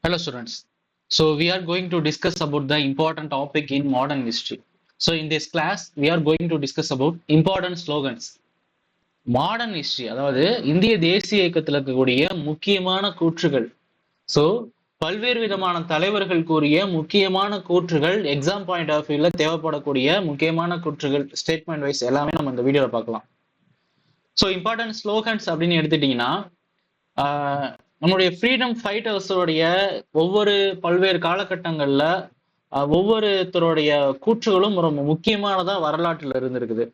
Hello students. So we are going to discuss about the important topic in modern history. So in this class we are going to discuss about important slogans. Modern history அதாவது இந்திய தேசிய இயக்கத்தில் இருக்கக்கூடிய முக்கியமான கூற்றுகள். So பல்வேறு விதமான தலைவர்கள் கூறிய முக்கியமான கூற்றுகள் எக்ஸாம் பாயிண்ட் ஆஃப் வியூல தேவைப்படக்கூடிய முக்கியமான கூற்றுகள் ஸ்டேட்மெண்ட் வைஸ் எல்லாமே நம்ம இந்த வீடியோவில் பார்க்கலாம். ஸோ இம்பார்ட்டன்ட் ஸ்லோகன்ஸ் அப்படின்னு எடுத்துட்டீங்கன்னா நம்முடைய ஃப்ரீடம் ஃபைட்டர்ஸோடைய ஒவ்வொரு பல்வேறு காலகட்டங்களில் ஒவ்வொருத்தருடைய கூற்றுகளும் ரொம்ப முக்கியமானதா வரலாற்றில் இருந்திருக்குது.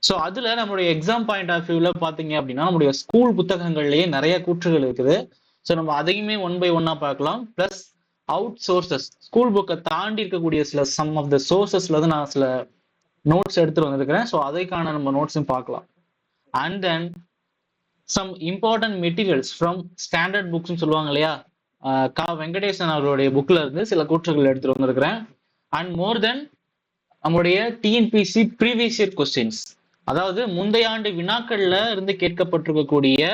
ஸோ அதுல நம்மளுடைய எக்ஸாம் பாயிண்ட் ஆஃப் வியூல பாத்தீங்க அப்படின்னா நம்மளுடைய ஸ்கூல் புத்தகங்கள்லயே நிறைய கூற்றுகள் இருக்குது. ஸோ நம்ம அதையுமே ஒன் பை ஒன்னா பார்க்கலாம். பிளஸ் அவுட் சோர்சஸ் ஸ்கூல் புக்கை தாண்டி இருக்கக்கூடிய சில சம் ஆஃப் த சோர்சஸ்ல இருந்து நான் சில நோட்ஸ் எடுத்துட்டு வந்திருக்கிறேன். ஸோ அதைக்கான நம்ம நோட்ஸும் பார்க்கலாம். And then some important materials from standard புக்ஸ்ன்னு சொல்லுவாங்க இல்லையா, கா வெங்கடேசன் அவர்களுடைய புக்ல இருந்து சில கூற்றுகள் எடுத்துட்டு வந்திருக்கிறேன். அண்ட் மோர் தென் நம்மளுடைய டிஎன்பிசி ப்ரீவியஸ் இயர் கொஸ்டின்ஸ், அதாவது முந்தைய ஆண்டு வினாக்கள்ல இருந்து கேட்கப்பட்டிருக்கக்கூடிய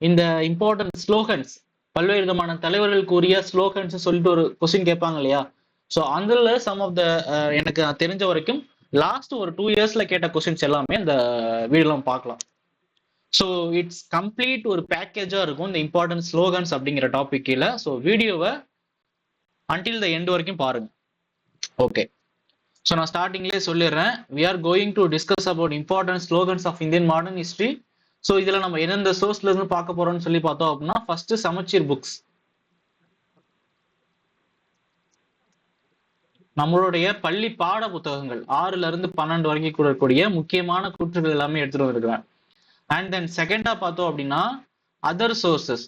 இந்த இம்பார்ட்டன்ட் ஸ்லோகன்ஸ், பல்வேறு விதமான தலைவர்கள் கூறிய ஸ்லோகன்ஸ் சொல்லிட்டு ஒரு கொஸ்டின் கேட்பாங்க இல்லையா. ஸோ அதுல சம் ஆஃப் த எனக்கு தெரிஞ்ச வரைக்கும் லாஸ்ட் ஒரு 2 இயர்ஸ்ல கேட்ட கொஸ்டின்ஸ் எல்லாமே இந்த வீடியோலாம் பார்க்கலாம். ஸோ இட்ஸ் கம்ப்ளீட் ஒரு பேக்கேஜா இருக்கும் இந்த இம்பார்ட்டன்ட் ஸ்லோகன்ஸ் அப்படிங்கிற டாபிக் கீழே. ஸோ வீடியோவை அன்டில் த எண்ட் வரைக்கும் பாருங்க. ஓகே, ஸோ நான் ஸ்டார்டிங்லேயே சொல்லிடுறேன், we are going to discuss about important slogans of Indian modern history. So இதுல நம்ம எந்தெந்த சோர்ஸ்ல இருந்து பார்க்க போறோம்னு சொல்லி பார்த்தோம் அப்படின்னா, ஃபர்ஸ்ட் சமச்சீர் புக்ஸ், நம்மளுடைய பள்ளி பாட புத்தகங்கள் 6ல இருந்து 12 வரைக்கும் கூடக்கூடிய முக்கியமான கூற்றுகள் எல்லாமே எடுத்துட்டு வந்திருக்கிறேன். அண்ட் தென் செகண்டா பார்த்தோம் அப்படின்னா அதர் சோர்சஸ்,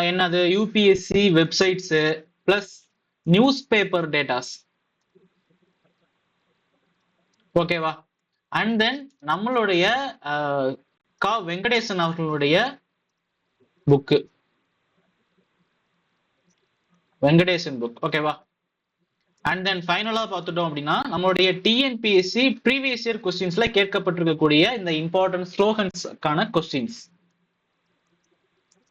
என்னது UPSC websites plus news paper datas. ஓகேவா? அண்ட் தென் நம்மளுடைய கா வெங்கடேசன் அவர்களுடைய புக்கு, வெங்கடேசன் புக். ஓகேவா? அண்ட் தென் ஃபைனலா பார்த்துட்டோம் அப்படின்னா நம்மளுடைய டிஎன்பிஎஸ்சி ப்ரீவியஸ் இயர் கொஸ்டின்ஸ்ல கேட்கப்பட்டிருக்கக்கூடிய இந்த இம்பார்ட்டன்ட் ஸ்லோகன்ஸ்க்கான கொஸ்டின்ஸ்,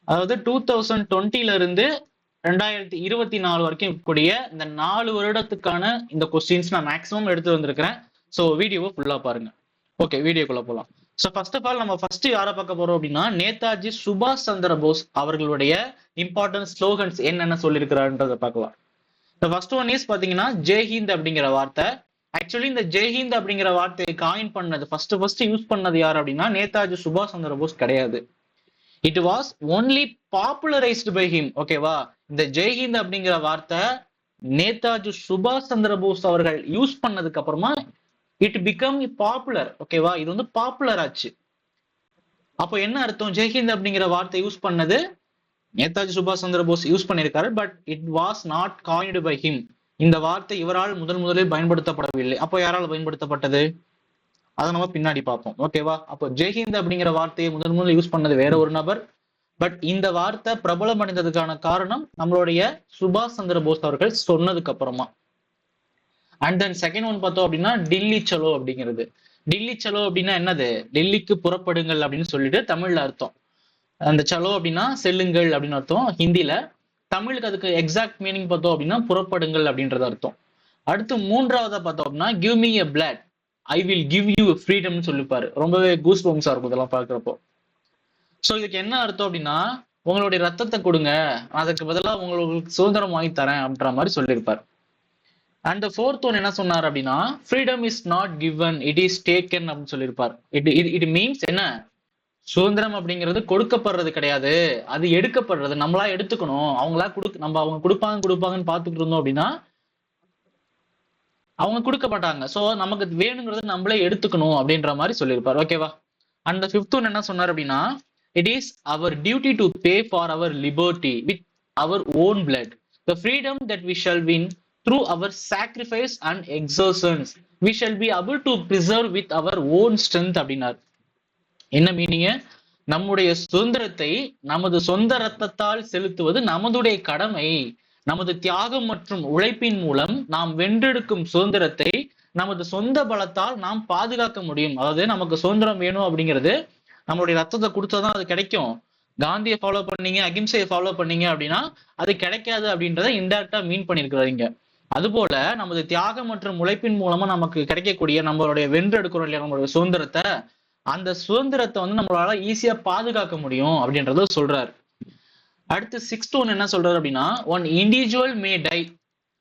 அதாவது 2020ல இருந்து 2024 வரைக்கும் இருக்கக்கூடிய இந்த 4 வருடத்துக்கான இந்த கொஸ்டின்ஸ் நான் மேக்ஸிமம் எடுத்து வந்திருக்கிறேன். ஸோ வீடியோவை ஃபுல்லா பாருங்க. ஓகே, வீடியோக்குள்ள போகலாம். ஸோ ஃபர்ஸ்ட் ஆஃப் ஆல் நம்ம ஃபர்ஸ்ட் யாரை பார்க்க போறோம் அப்படின்னா, நேதாஜி சுபாஷ் சந்திர போஸ் அவர்களுடைய இம்பார்ட்டன்ட் ஸ்லோகன்ஸ் என்னென்ன சொல்லியிருக்கிறாருன்றதை பார்க்கலாம். The first one is பாத்தீங்கன்னா ஜெய்ஹிந்த் அப்படிங்கிற வார்த்தை. ஆக்சுவலி இந்த ஜெய்ஹிந்த் அப்படிங்கிற வார்த்தையை காயின் பண்ணது ஃபர்ஸ்ட் யூஸ் பண்ணது யார் அப்படின்னா நேதாஜி சுபாஷ் சந்திர போஸ் கிடையாது. It was only popularised by him. ஓகேவா? இந்த ஜெய்ஹிந்த் அப்படிங்கிற வார்த்தை நேதாஜி சுபாஷ் சந்திர போஸ் அவர்கள் யூஸ் பண்ணதுக்கு அப்புறமா இட் பிகம் பாப்புலர். ஓகேவா? இது வந்து பாப்புலர் ஆச்சு. அப்போ என்ன அர்த்தம்? ஜெய்ஹிந்த் அப்படிங்கிற வார்த்தை யூஸ் பண்ணது நேதாஜி சுபாஷ் சந்திர போஸ் யூஸ் பண்ணியிருக்காரு, but it was not coined by him. இந்த வார்த்தை இவரால் முதலில் பயன்படுத்தப்படவில்லை. அப்போ யாரால் பயன்படுத்தப்பட்டது அதை நம்ம பின்னாடி பார்ப்போம். ஓகேவா? அப்போ ஜெய்ஹிந்த் அப்படிங்கிற வார்த்தையை முதல் யூஸ் பண்ணது வேற ஒரு நபர், பட் இந்த வார்த்தை பிரபலம் அடைந்ததுக்கான காரணம் நம்மளுடைய சுபாஷ் சந்திர போஸ் அவர்கள் சொன்னதுக்கு அப்புறமா. அண்ட் தென் செகண்ட் ஒன் பார்த்தோம் அப்படின்னா டில்லி சலோ அப்படிங்கிறது. டில்லி சலோ அப்படின்னா என்னது? டெல்லிக்கு புறப்படுங்கள் அப்படின்னு சொல்லிட்டு தமிழ்ல அர்த்தம். அந்த சலோ அப்படின்னா செல்லுங்கள் அப்படின்னு அர்த்தம் ஹிந்தில. தமிழுக்கு அதுக்கு எக்ஸாக்ட் மீனிங் பார்த்தோம் அப்படின்னா புறப்படுங்கள் அப்படின்றது அர்த்தம். அடுத்து மூன்றாவதா பார்த்தோம் அப்படின்னா give me a blood I will give you ஃப்ரீடம்னு சொல்லிப்பாரு. ரொம்பவே கூஸ் பம்ஸா இருக்கும் இதெல்லாம் பார்க்குறப்போ. ஸோ இதுக்கு என்ன அர்த்தம் அப்படின்னா, உங்களுடைய ரத்தத்தை கொடுங்க, அதுக்கு பதிலாக உங்களுக்கு சுதந்திரம் வாங்கி தரேன் அப்படின்ற மாதிரி சொல்லியிருப்பார். அண்ட் ஃபோர்த் ஒன் என்ன சொன்னார் அப்படின்னா, freedom is not given it is taken அப்படின்னு சொல்லியிருப்பார். இட் மீன்ஸ் என்ன? சுதந்திரம் அப்படிங்கிறது கொடுக்கப்படுறது கிடையாது, அது எடுக்கப்படுறது. நம்மளா எடுத்துக்கணும். அவங்களா அவங்க கொடுப்பாங்கன்னு பார்த்துட்டு இருந்தோம் அப்படின்னா அவங்க கொடுக்க மாட்டாங்க. ஸோ நமக்கு வேணுங்கிறது நம்மளே எடுத்துக்கணும் அப்படின்ற மாதிரி சொல்லியிருப்பார். ஓகேவா? அண்ட் ஃபிஃப்த் ஒன் என்ன சொன்னார் அப்படின்னா, it is our duty to pay for our liberty with our own blood the freedom that we shall win through our sacrifice and exertions we shall be able to preserve with our own strength அப்படின்னார். என்ன meaning? நம்முடைய சுதந்திரத்தை நமது சொந்த ரத்தத்தால் செலுத்துவது நமதுடைய கடமை. நமது தியாகம் மற்றும் உழைப்பின் மூலம் நாம் வென்றெடுக்கும் சுதந்திரத்தை நமது சொந்த பலத்தால் நாம் பாதுகாக்க முடியும். அதாவது நமக்கு சுதந்திரம் வேணும் அப்படிங்கிறது நம்மளுடைய ரத்தத்தை கொடுத்தாதான் அது கிடைக்கும். காந்தியை ஃபாலோ பண்ணீங்க, அகிம்சையை ஃபாலோ பண்ணீங்க அப்படின்னா அது கிடைக்காது அப்படின்றத இன்டெரக்டா மீன் பண்ணிருக்கிறாங்க. அதுபோல நமது தியாகம் மற்றும் உழைப்பின் மூலமா நமக்கு கிடைக்கக்கூடிய நம்மளுடைய வென்றெடுக்கிறோம் இல்லையா நம்மளுடைய சுதந்திரத்தை, அந்த சுதந்திரத்தை வந்து நம்மளால ஈஸியா பாதுகாக்க முடியும் அப்படின்றத சொல்றாரு. அடுத்து 6th ஒன் என்ன சொல்றாரு அப்படின்னா, one individual May tie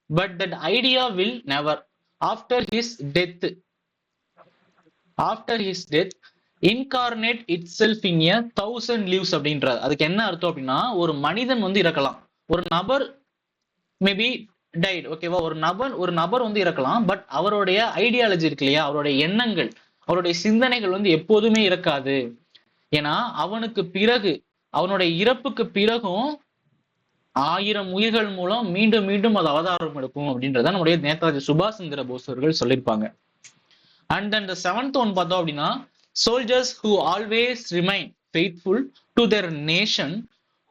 but that idea will never after his death incarnate it self in a 1000 leaves அப்படின்றார். அதுக்கு என்ன அர்த்தம் அப்படின்னா, ஒரு மனிதன் வந்து இறக்கலாம், ஒரு நபர் மேபி டைட், ஓகேவா, ஒரு நபர் வந்து இறக்கலாம், பட் அவருடைய ஐடியாலஜி இருக்கு இல்லையா, அவருடைய எண்ணங்கள், அவருடைய சிந்தனைகள் வந்து எப்போதுமே இறக்காது. ஏன்னா அவனுக்கு பிறகு, அவனுடைய இறப்புக்கு பிறகும் 1000 உயிர்கள் மூலம் மீண்டும் மீண்டும் அது அவதாரம் எடுக்கும் அப்படின்றத நம்முடைய நேதாஜி சுபாஷ் சந்திர போஸ் அவர்கள் சொல்லியிருப்பாங்க. And then the 7th one பார்த்தோம் அப்படின்னா, soldiers who always remain faithful to their nation,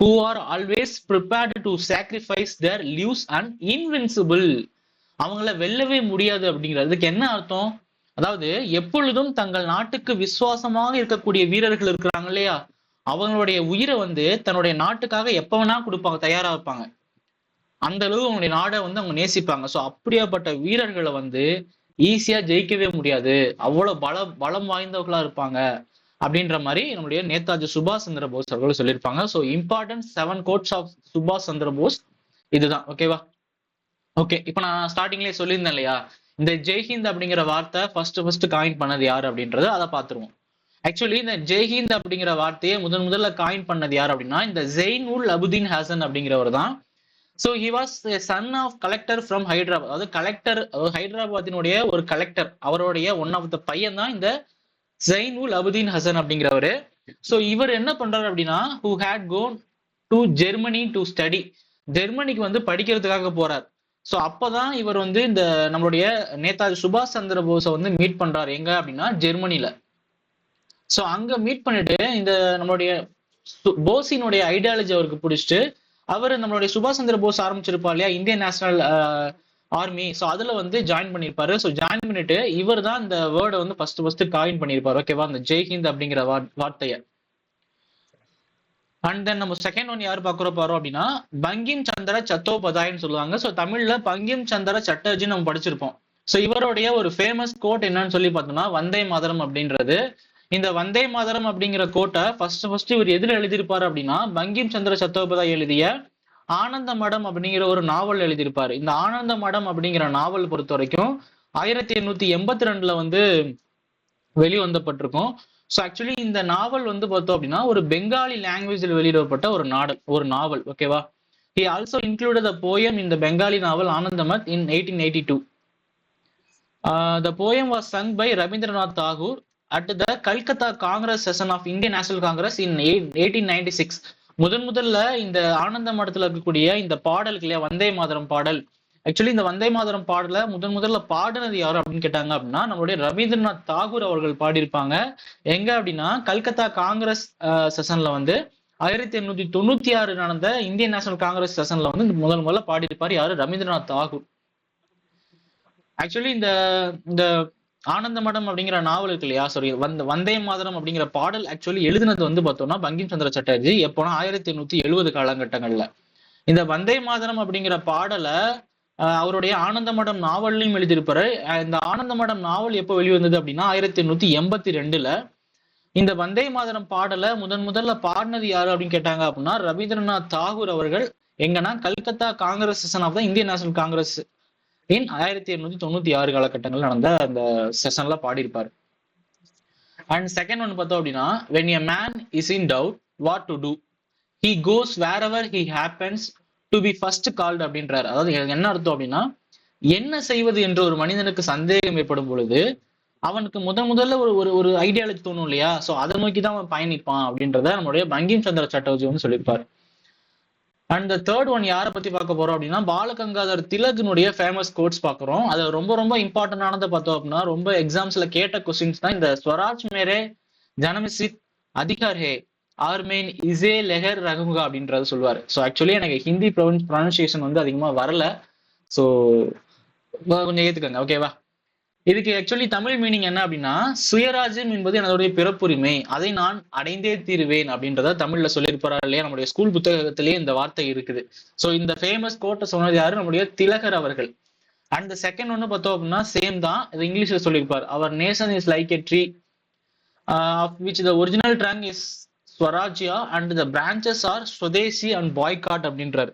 who are always prepared to sacrifice their lives and invincible. அவங்கள வெல்லவே முடியாது அப்படிங்கிறதுக்கு என்ன அர்த்தம்? அதாவது எப்பொழுதும் தங்கள் நாட்டுக்கு விசுவாசமாக இருக்கக்கூடிய வீரர்கள் இருக்கிறாங்க இல்லையா, அவங்களுடைய உயிரை வந்து தன்னுடைய நாட்டுக்காக எப்ப வேணா கொடுப்பாங்க, தயாரா இருப்பாங்க. அந்த அளவு அவங்களுடைய நாடை வந்து அவங்க நேசிப்பாங்க. ஸோ அப்படியாப்பட்ட வீரர்களை வந்து ஈஸியா ஜெயிக்கவே முடியாது, அவ்வளவு பலம் வாய்ந்தவர்களா இருப்பாங்க அப்படின்ற மாதிரி நம்முடைய நேதாஜி சுபாஷ் சந்திர போஸ் அவர்கள் சொல்லியிருப்பாங்க. ஸோ இம்பார்ட்டன்ட் 7 கோட்ஸ் ஆஃப் சுபாஷ் சந்திர போஸ் இதுதான். ஓகேவா? ஓகே, இப்போ நான் ஸ்டார்டிங்லேயே சொல்லியிருந்தேன் இல்லையா, இந்த ஜெய்ஹிந்த் அப்படிங்கிற வார்த்தை ஃபர்ஸ்ட் காயின் பண்ணது யார் அப்படின்றது அதை பார்த்துருவோம். ஆக்சுவலி இந்த ஜெய்ஹிந்த் அப்படிங்கிற வார்த்தையை முதல்ல காயின் பண்ணது யார் அப்படின்னா, இந்த ஜெயின் உல் அபுதீன் ஹசன் அப்படிங்கிறவர் தான். So he was son of collector from Hyderabad, அதாவது கலெக்டர், ஹைதராபாத்தினுடைய ஒரு கலெக்டர், அவருடைய ஒன் ஆஃப் த பையன் தான் இந்த ஜெயின் உல் அபுதீன் ஹசன் அப்படிங்கிறவரு. ஸோ இவர் என்ன பண்றாரு அப்படின்னா, who had gone to Germany to study, ஜெர்மனிக்கு வந்து படிக்கிறதுக்காக போறார். ஸோ அப்பதான் இவர் வந்து இந்த நம்மளுடைய நேதாஜி சுபாஷ் சந்திர போஸை வந்து மீட் பண்றாரு. எங்க அப்படின்னா ஜெர்மனில. ஸோ அங்க மீட் பண்ணிட்டு இந்த நம்மளுடைய போஸினுடைய ஐடியாலஜி அவருக்கு பிடிச்சிட்டு, அவர் நம்மளுடைய சுபாஷ் சந்திர போஸ் ஆரம்பிச்சிருப்பா இல்லையா இந்தியன் நேஷனல் ஆர்மி, ஸோ அதுல வந்து ஜாயின் பண்ணியிருப்பாரு. ஸோ ஜாயின் பண்ணிட்டு இவர் தான் இந்த வேர்டை வந்து ஃபர்ஸ்ட் காயின் பண்ணியிருப்பாரு. ஓகேவா, இந்த ஜெய்ஹிந்த் அப்படிங்கிற வார்த்தையை. அண்ட் தென் நம்ம செகண்ட் ஒன் யார் பாக்குறோம் அப்படின்னா, பங்கிம் சந்திர சட்டோபாத்யாயன்னு சொல்லுவாங்க. ஸோ தமிழ்ல பங்கிம் சந்திர சட்டர்ஜி நம்ம படிச்சிருப்போம். ஸோ இவருடைய ஒரு ஃபேமஸ் கோட் என்னன்னு சொல்லி பார்த்தோம்னா வந்தே மாதரம் அப்படின்றது. இந்த வந்தே மாதரம் அப்படிங்கிற கோட்டை ஃபர்ஸ்ட் இவர் எதுல எழுதியிருப்பாரு அப்படின்னா, பங்கிம் சந்திர சட்டோபாத்யாய் எழுதிய ஆனந்த மடம் அப்படிங்கிற ஒரு நாவல் எழுதியிருப்பாரு. இந்த ஆனந்த மடம் அப்படிங்கிற நாவல் பொறுத்த வரைக்கும் 1882 வந்து வெளிவந்தப்பட்டிருக்கும். ஸோ ஆக்சுவலி இந்த நாவல் வந்து பார்த்தோம் அப்படின்னா ஒரு பெங்காலி லாங்குவேஜில் வெளியிடப்பட்ட ஒரு நாவல். ஓகேவா? He also included the poem in the Bengali novel Anandamath in 1882. The poem was sung by Rabindranath Tagore at the Calcutta Congress session of Indian National Congress in 1896. முதல்ல இந்த ஆனந்த மடத்துல இருக்கக்கூடிய இந்த பாடலுக்கு இல்லையா வந்தே மாதரம் பாடல், ஆக்சுவலி இந்த வந்தே மாதரம் பாடல முதல்ல பாடினது யாரு அப்படின்னு கேட்டாங்க அப்படின்னா நம்மளுடைய ரவீந்திரநாத் தாகூர் அவர்கள் பாடியிருப்பாங்க. எங்க அப்படின்னா கல்கத்தா காங்கிரஸ் செஷன்ல வந்து 1896 நடந்த இந்தியன் நேஷனல் காங்கிரஸ் செஷன்ல வந்து முதல்ல பாடியிருப்பாரு யாரு, ரவீந்திரநாத் தாகூர். ஆக்சுவலி இந்த ஆனந்த மடம் அப்படிங்கிற நாவல் இருக்கு இல்லையா, சாரி வந்தே மாதரம் அப்படிங்கிற பாடல் ஆக்சுவலி எழுதினது வந்து பார்த்தோம்னா பங்கிம் சந்திர சட்டர்ஜி எப்போனா 1870 காலகட்டங்கள்ல. இந்த வந்தே மாதரம் அப்படிங்கிற பாடலை அவருடைய ஆனந்த மடம் நாவல்லையும் எழுதியிருப்பாரு. இந்த ஆனந்த மடம் நாவல் எப்போ வெளிவந்தது அப்படின்னா 1882. இந்த வந்தே மாதரம் பாடலை முதல்ல பாடினது யாரு அப்படின்னு கேட்டாங்க அப்படின்னா ரவீந்திரநாத் தாகூர் அவர்கள். எங்கன்னா Calcutta Congress session of the Indian National Congress in 1896 காலகட்டங்கள் நடந்த அந்த செஷன்ல பாடியிருப்பாரு. அண்ட் செகண்ட் ஒன் பார்த்தோம் அப்படின்னா, when a man is in doubt what to do, he goes wherever he happens to be first called அப்படின்றாரு. அதாவது என்ன அர்த்தம் அப்படின்னா, என்ன செய்வது என்று ஒரு மனிதனுக்கு சந்தேகம் ஏற்படும் பொழுது அவனுக்கு முதல்ல ஒரு ஐடியாலஜி தோணும் இல்லையா, ஸோ அதை நோக்கி தான் அவன் பயணிப்பான் அப்படின்றத நம்மளுடைய பங்கிம் சந்திர சட்டர்ஜி வந்து சொல்லியிருப்பாரு. அண்ட் த தேர்ட் ஒன் யாரை பத்தி பார்க்க போறோம் அப்படின்னா பாலகங்காதர் திலகனுடைய ஃபேமஸ் கோட்ஸ் பார்க்குறோம். அது ரொம்ப இம்பார்ட்டன்டானதை பார்த்தோம் அப்படின்னா ரொம்ப எக்ஸாம்ஸ்ல கேட்ட கொஸ்டின்ஸ் தான் இந்த ஸ்வராஜ் மேரே ஜனமிசித் அதிகார் ஹே ஆர்மேன் இசே லெஹர் ரகுங்கா அப்படின்றது சொல்லுவாரு. ஸோ ஆக்சுவலி எனக்கு ஹிந்தி ப்ரொனன்சியேஷன் வந்து அதிகமா வரல, ஸோ கொஞ்சம் ஏத்துக்கோங்க. ஓகேவா? இதுக்கு ஆக்சுவலி தமிழ் மீனிங் என்ன அப்படின்னா, சுயராஜ்யம் என்பது என்னுடைய பிறப்புரிமை, அதை நான் அடைந்தே தீருவேன் அப்படின்றத தமிழ்ல சொல்லியிருப்பாரு இல்லையா. நம்முடைய ஸ்கூல் புத்தகத்திலேயே இந்த வார்த்தை இருக்குது. சோ இந்த ஃபேமஸ் கோட்டை சொன்னது யாரு, நம்முடைய திலகர் அவர்கள். அண்ட் செகண்ட் ஒன்னு பார்த்தோம் அப்படின்னா சேம் தான், இது இங்கிலீஷ்ல சொல்லியிருப்பார். Our nation is like a tree of which the original trunk is swarajya and the branches are swadeshi and boycott அப்படின்றாரு.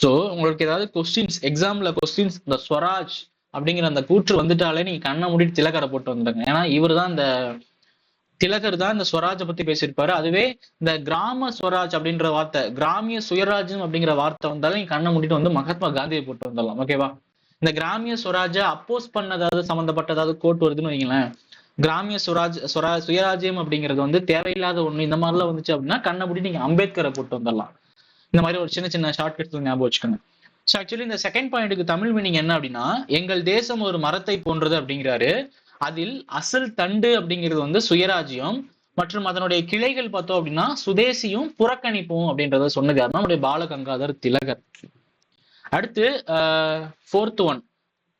சோ உங்களுக்கு ஏதாவது கொஸ்டின்ஸ் எக்ஸாம்ல கொஸ்டின்ஸ் இந்த ஸ்வராஜ் அப்படிங்கிற அந்த கூற்று வந்துட்டாலே நீங்க கண்ணை மூடிட்டு திலகரை போட்டு வந்துடுங்க. ஏன்னா இவர் தான் இந்த திலகர் தான் இந்த ஸ்வராஜை பத்தி பேசியிருப்பாரு. அதுவே இந்த கிராம ஸ்வராஜ் அப்படின்ற வார்த்தை, கிராமிய சுயராஜ்யம் அப்படிங்கிற வார்த்தை வந்தாலும் நீங்க கண்ணை மூடிட்டு வந்து மகாத்மா காந்தியை போட்டு வந்துடலாம். ஓகேவா. இந்த கிராமிய ஸ்வராஜை அப்போஸ் பண்ணதாவது சம்பந்தப்பட்டதாவது கோட் வருதுன்னு வைங்களேன். கிராமிய சுயராஜ்யம் அப்படிங்கிறது வந்து தேவையில்லாத ஒண்ணு, இந்த மாதிரிலாம் வந்துச்சு அப்படின்னா கண்ணை மூடி நீங்க அம்பேத்கரை போட்டு வந்துடலாம். இந்த மாதிரி ஒரு சின்ன சின்ன ஷார்ட்கட்ஸ் ஞாபகம் வச்சுக்கோங்க. ஸோ ஆக்சுவலி இந்த செகண்ட் பாயிண்ட்டுக்கு தமிழ் மீனிங் என்ன அப்படின்னா, எங்கள் தேசம் ஒரு மரத்தை போன்றது அப்படிங்கிறாரு. அதில் அசல் தண்டு அப்படிங்கிறது வந்து சுயராஜ்யம் மற்றும் அதனுடைய கிளைகள் பார்த்தோம் அப்படின்னா சுதேசியும் புறக்கணிப்பும் அப்படின்றத சொன்னது யாருன்னா நம்முடைய பாலகங்காதர் திலகர். அடுத்து ஃபோர்த் ஒன்,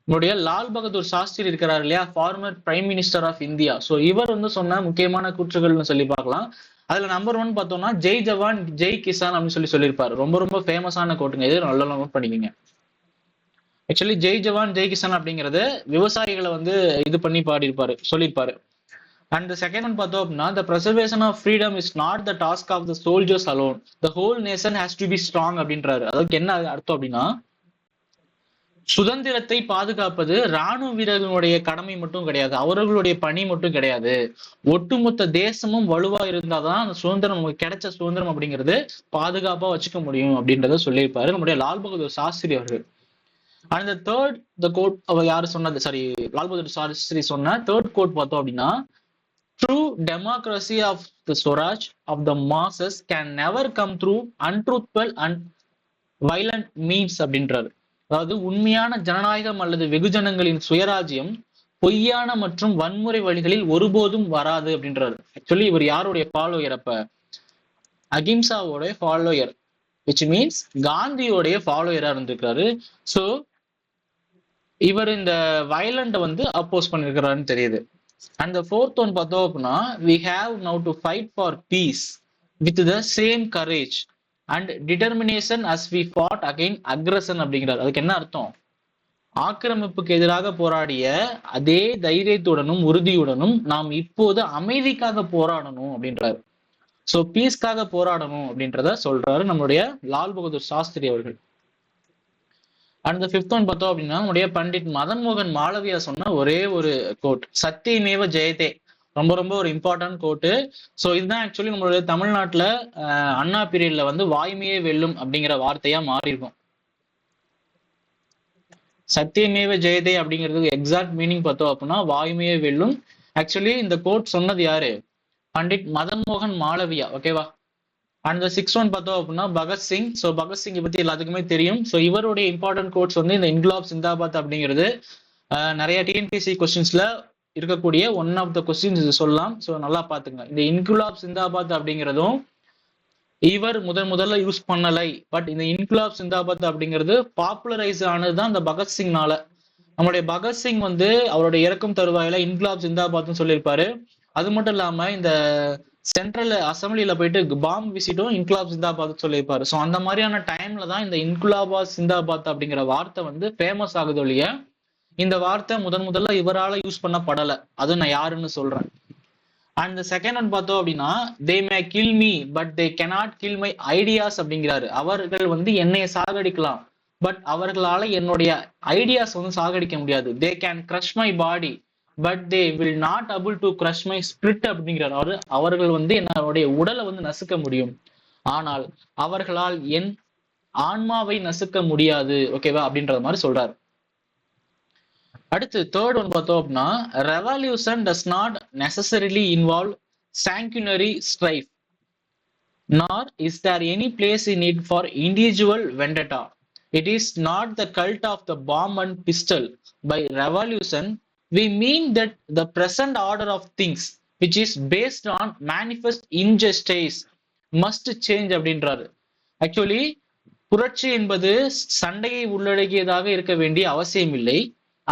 நம்முடைய லால் பகதூர் சாஸ்திரி இருக்கிறார் இல்லையா, former prime minister of India. So இவர் வந்து சொன்ன முக்கியமான கூற்றுகள்னு சொல்லி பார்க்கலாம். அதுல நம்பர் 1 பார்த்தோம்னா ஜெய் ஜவான் ஜெய் கிசான் அப்படின்னு சொல்லியிருப்பாரு. ரொம்ப ரொம்ப ஃபேமஸான கோட்டுங்க இது, நல்லா நோட் பண்ணிக்கோங்க. ஆக்சுவலி ஜெய் ஜவான் ஜெய் கிசான் அப்படிங்கிறது விவசாயிகளை வந்து இது பண்ணி பாடியிருப்பாரு, சொல்லியிருப்பாரு. அண்ட் செகண்ட் ஒன் பார்த்தோம் அப்படின்னா, the preservation of freedom is not the task of the soldiers alone, the whole nation has to be strong அப்படின்றாரு. அதுக்கு என்ன அர்த்தம் அப்படின்னா, சுதந்திரத்தை பாதுகாப்பது ராணுவ வீரர்களுடைய கடமை மட்டும் கிடையாது, அவர்களுடைய பணி மட்டும் கிடையாது, ஒட்டுமொத்த தேசமும் வலுவா இருந்தாதான் அந்த சுதந்திரம், நமக்கு கிடைச்ச சுதந்திரம் அப்படிங்கிறது பாதுகாப்பா வச்சுக்க முடியும் அப்படின்றத சொல்லியிருப்பாரு நம்முடைய லால் பகதூர் சாஸ்திரி அவர்கள். அந்த தேர்ட் த கோட் அவர் யாரு சொன்னது, சாரி லால் பகதூர் சாஸ்திரி சொன்ன தேர்ட் கோட் பார்த்தோம் அப்படின்னா, true democracy of the Swaraj of the masses can never come through untruthful and violent means அப்படின்றாரு. அதாவது உண்மையான ஜனநாயகம் அல்லது வெகுஜனங்களின் சுயராஜ்யம் பொய்யான மற்றும் வன்முறை வழிகளில் ஒருபோதும் வராது அப்படின்றாரு. ஆக்சுவலி இவர் யாருடைய ஃபாலோயர், அப்ப அகிம்சாவோடைய ஃபாலோயர், விச் மீன்ஸ் காந்தியோடைய ஃபாலோயரா இருந்திருக்காரு. சோ இவர் இந்த வயலண்ட வந்து அப்போஸ் பண்ணிருக்கிறாருன்னு தெரியுது. And the fourth one பார்த்தோம் அப்படின்னா, we have now to fight for peace with the same courage and determination as we fought against aggression அப்படிங்கிறார். அதுக்கு என்ன அர்த்தம், ஆக்கிரமிப்புக்கு எதிராக போராடிய அதே தைரியத்துடனும் உறுதியுடனும் நாம் இப்போது அமைதிக்காக போராடணும் அப்படின்றாரு. சோ பீஸ்க்காக போராடணும் அப்படின்றத சொல்றாரு நம்மளுடைய லால் பகதூர் சாஸ்திரி அவர்கள். அண்ட் ஃபிஃப்த் ஒன் பார்த்தோம் அப்படின்னா, நம்முடைய பண்டிட் மதன் மோகன் மாளவியா சொன்ன ஒரே ஒரு கோட், சத்தியமேவ ஜெயதே, ரொம்ப ரொம்ப ஒரு இம்பார்ட்டன்ட் கோட்டு. ஸோ இதுதான் ஆக்சுவலி நம்மளுடைய தமிழ்நாட்டுல அண்ணா பீரியட்ல வந்து வாய்மையே வெல்லும் அப்படிங்கிற வார்த்தையா மாறி இருக்கும். சத்தியமேவ ஜெயதே அப்படிங்கிறதுக்கு எக்ஸாக்ட் மீனிங் பார்த்தோம் அப்படின்னா வாய்மையே வெல்லும். ஆக்சுவலி இந்த கோட் சொன்னது யாரு, பண்டிட் மதன் மோகன் மாளவியா. ஓகேவா. அண்ட் சிக்ஸ் ஒன் பார்த்தோம் அப்படின்னா பகத்சிங். ஸோ பகத்சிங் பத்தி எல்லாத்துக்குமே தெரியும். ஸோ இவருடைய இம்பார்ட்டன்ட் கோட்ஸ் வந்து இந்த இன்குலாப் சிந்தாபாத் அப்படிங்கிறது நிறைய டிஎன்பிஎஸ்சி கொஸ்டின்ஸ்ல இருக்கக்கூடிய ஒன் ஆஃப் த கொஸ்டின்ஸ் இது சொல்லலாம். ஸோ நல்லா பாத்துங்க, இந்த இன்குலாப் சிந்தாபாத் அப்படிங்கிறதும் இவர் முதல்ல யூஸ் பண்ணலை. பட் இந்த இன்குலாப் சிந்தாபாத் அப்படிங்கிறது பாப்புலரைஸ் ஆனதுதான் இந்த பகத்சிங்னால. நம்மளுடைய பகத்சிங் வந்து அவருடைய இறக்கும் தருவாயில இன்குலாப் சிந்தாபாத்னு சொல்லியிருப்பாரு. அது மட்டும் இல்லாம இந்த சென்ட்ரல் அசம்பிளியில போயிட்டு பாம் விசிட்டும் இன்குலாப் சிந்தாபாத் சொல்லியிருப்பாரு. ஸோ அந்த மாதிரியான டைம்ல தான் இந்த இன்குலாபாத் சிந்தாபாத் அப்படிங்கிற வார்த்தை வந்து ஃபேமஸ் ஆகுது ஒழிய இந்த வார்த்தை முதல்ல இவரால யூஸ் பண்ணப்படலை. அது நான் யாருன்னு சொல்றேன். அண்ட் செகண்ட் ஒன் பார்த்தோம் அப்படின்னா, they may kill me but they cannot kill my ideas அப்படிங்கிறாரு. அவர்கள் வந்து என்னைய சாகடிக்கலாம், பட் அவர்களால என்னுடைய ஐடியாஸ் வந்து சாகடிக்க முடியாது. They can crush my body but they will not அபிள் to crush my spirit அப்படிங்கிறார். அவர்கள் வந்து என்னுடைய உடலை வந்து நசுக்க முடியும், ஆனால் அவர்களால் என் ஆன்மாவை நசுக்க முடியாது. ஓகேவா அப்படின்றது மாதிரி சொல்றாரு. அடுத்து தேர்ட் ஒன் பார்த்தோம் அப்படின்னா, revolution does not necessarily involve sanguinary strife nor is there any place in it for individual vendetta. It is not the cult of the bomb and pistol. By revolution we mean that the present order of things which is based on manifest injustice must change அப்படின்றாரு. Actually புரட்சி என்பது சண்டையை உள்ளடக்கியதாக இருக்க வேண்டிய அவசியம் இல்லை,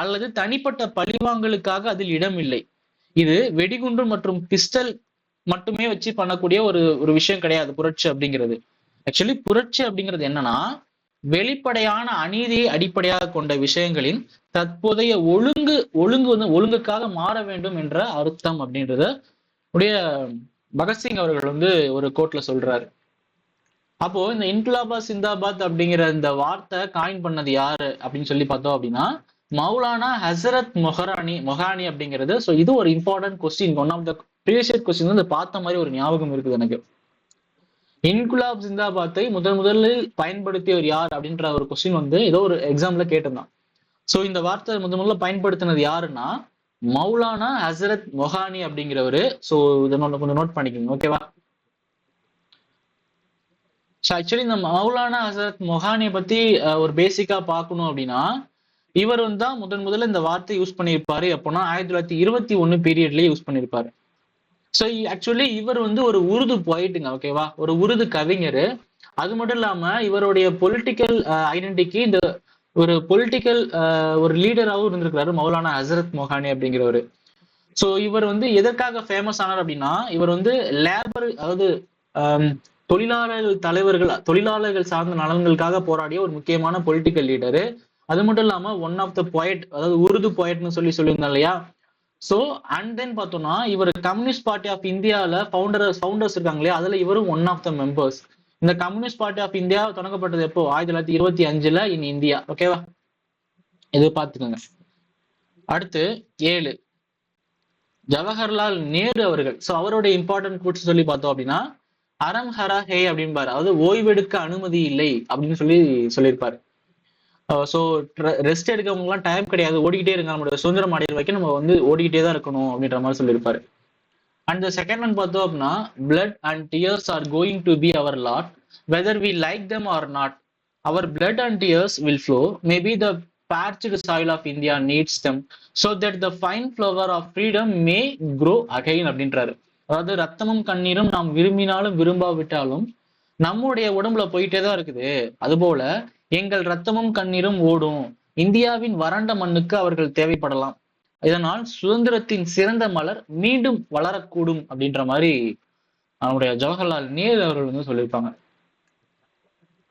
அல்லது தனிப்பட்ட பழிவாங்கலுக்காக அதில் இடம் இல்லை. இது வெடிகுண்டு மற்றும் பிஸ்டல் மட்டுமே வச்சு பண்ணக்கூடிய ஒரு ஒரு விஷயம் கிடையாது புரட்சி அப்படிங்கிறது. ஆக்சுவலி புரட்சி அப்படிங்கிறது என்னன்னா, வெளிப்படையான அநீதியை அடிப்படையாக கொண்ட விஷயங்களின் தற்போதைய ஒழுங்குக்காக மாற வேண்டும் என்ற அர்த்தம் அப்படின்றத உடைய பகத்சிங் அவர்கள் வந்து ஒரு கோட்ல சொல்றாரு. அப்போ இந்த இன்குலாபாத் சிந்தாபாத் அப்படிங்கிற இந்த வார்த்தை காயின் பண்ணது யாரு அப்படின்னு சொல்லி பார்த்தோம் அப்படின்னா மௌலானா ஹசரத் மொஹானி அப்படிங்கிறது. ஸோ இது ஒரு important question, one of the previous question வந்து பார்த்த மாதிரி ஒரு ஞாபகம் இருக்குது எனக்கு. இன்குலாப் ஜிந்தாபாத்தை முதலில் பயன்படுத்தியவர் யார் அப்படின்ற ஒரு கொஸ்டின் வந்து ஏதோ ஒரு எக்ஸாம்ல கேட்டிருந்தான். ஸோ இந்த வார்த்தை முதல்ல பயன்படுத்தினது யாருன்னா மௌலானா ஹசரத் மொஹானி அப்படிங்கிறவரு. ஸோ இதை கொஞ்சம் நோட் பண்ணிக்கோங்க, ஓகேவா? ஆக்சுவலி இந்த மௌலானா ஹசரத் மொஹானியை பத்தி ஒரு பேசிக்கா பார்க்கணும் அப்படின்னா இவர் வந்து தான் முதல்ல இந்த வார்த்தை யூஸ் பண்ணியிருப்பாரு. எப்போனா 1921 பீரியட்லயே யூஸ் பண்ணியிருப்பாரு. ஸோ ஆக்சுவலி இவர் வந்து ஒரு உருது போயிட்டுங்க, ஓகேவா? ஒரு உருது கவிஞர். அது மட்டும் இல்லாம இவருடைய பொலிட்டிக்கல் ஐடென்டிட்டி இந்த ஒரு பொலிட்டிக்கல் ஒரு லீடராகவும் இருந்திருக்கிறாரு மௌலானா ஹசரத் மொஹானி அப்படிங்கிறவர். ஸோ இவர் வந்து எதற்காக ஃபேமஸ் ஆனார் அப்படின்னா இவர் வந்து லேபர், அதாவது தொழிலாளர்கள் சார்ந்த நலன்களுக்காக போராடிய ஒரு முக்கியமான பொலிட்டிக்கல் லீடரு. அது மட்டும் இல்லாம ஒன் ஆஃப் த போயட், அதாவது உருது போயட்னு சொல்லியிருந்தோம் இல்லையா? ஸோ அண்ட் தென் பார்த்தோம்னா இவர் கம்யூனிஸ்ட் பார்ட்டி ஆஃப் இந்தியாவில் ஃபவுண்டர்ஸ் இருக்காங்க இல்லையா, அதுல இவரும் ஒன் ஆஃப் த மெம்பர்ஸ். இந்த கம்யூனிஸ்ட் பார்ட்டி ஆஃப் இந்தியா தொடங்கப்பட்டது எப்போ? 1925 இன் இந்தியா, ஓகேவா? இது பார்த்துக்கோங்க. அடுத்து 7 ஜவஹர்லால் நேரு அவர்கள். ஸோ அவருடைய இம்பார்ட்டன்ட் கூட்ஸ் சொல்லி பார்த்தோம் அப்படின்னா அரம் ஹரா ஹே அப்படின்பாரு, அதாவது ஓய்வெடுக்க அனுமதி இல்லை அப்படின்னு சொல்லியிருப்பாரு. ஸோ ரெஸ்ட் எடுக்கவங்கலாம் டைம் கிடையாது, ஓடிக்கிட்டே இருங்க, நம்மளோட சுதந்திரம் அடையிற வரைக்கும் நம்ம வந்து ஓடிக்கிட்டே தான் இருக்கணும் அப்படின்ற மாதிரி சொல்லியிருப்பாரு. அண்ட் த செகண்ட் ஒன் பார்த்தோம் அப்படின்னா blood and tears are going to be our lot whether we like them or not. Our blood and tears will flow maybe the parched soil of India needs them so that the fine flower of freedom may grow again அப்படின்றாரு. அதாவது ரத்தமும் கண்ணீரும் நாம் விரும்பினாலும் விரும்பாவிட்டாலும் நம்முடைய உடம்புல போயிட்டே தான் இருக்குது. அதுபோல எங்கள் ரத்தமும் கண்ணீரும் ஓடும். இந்தியாவின் வறண்ட மண்ணுக்கு அவர்கள் தேவைப்படலாம். இதனால் சுதந்திரத்தின் சிறந்த மலர் மீண்டும் வளரக்கூடும் அப்படின்ற மாதிரி நம்முடைய ஜவஹர்லால் நேரு அவர்கள் வந்து சொல்லியிருப்பாங்க.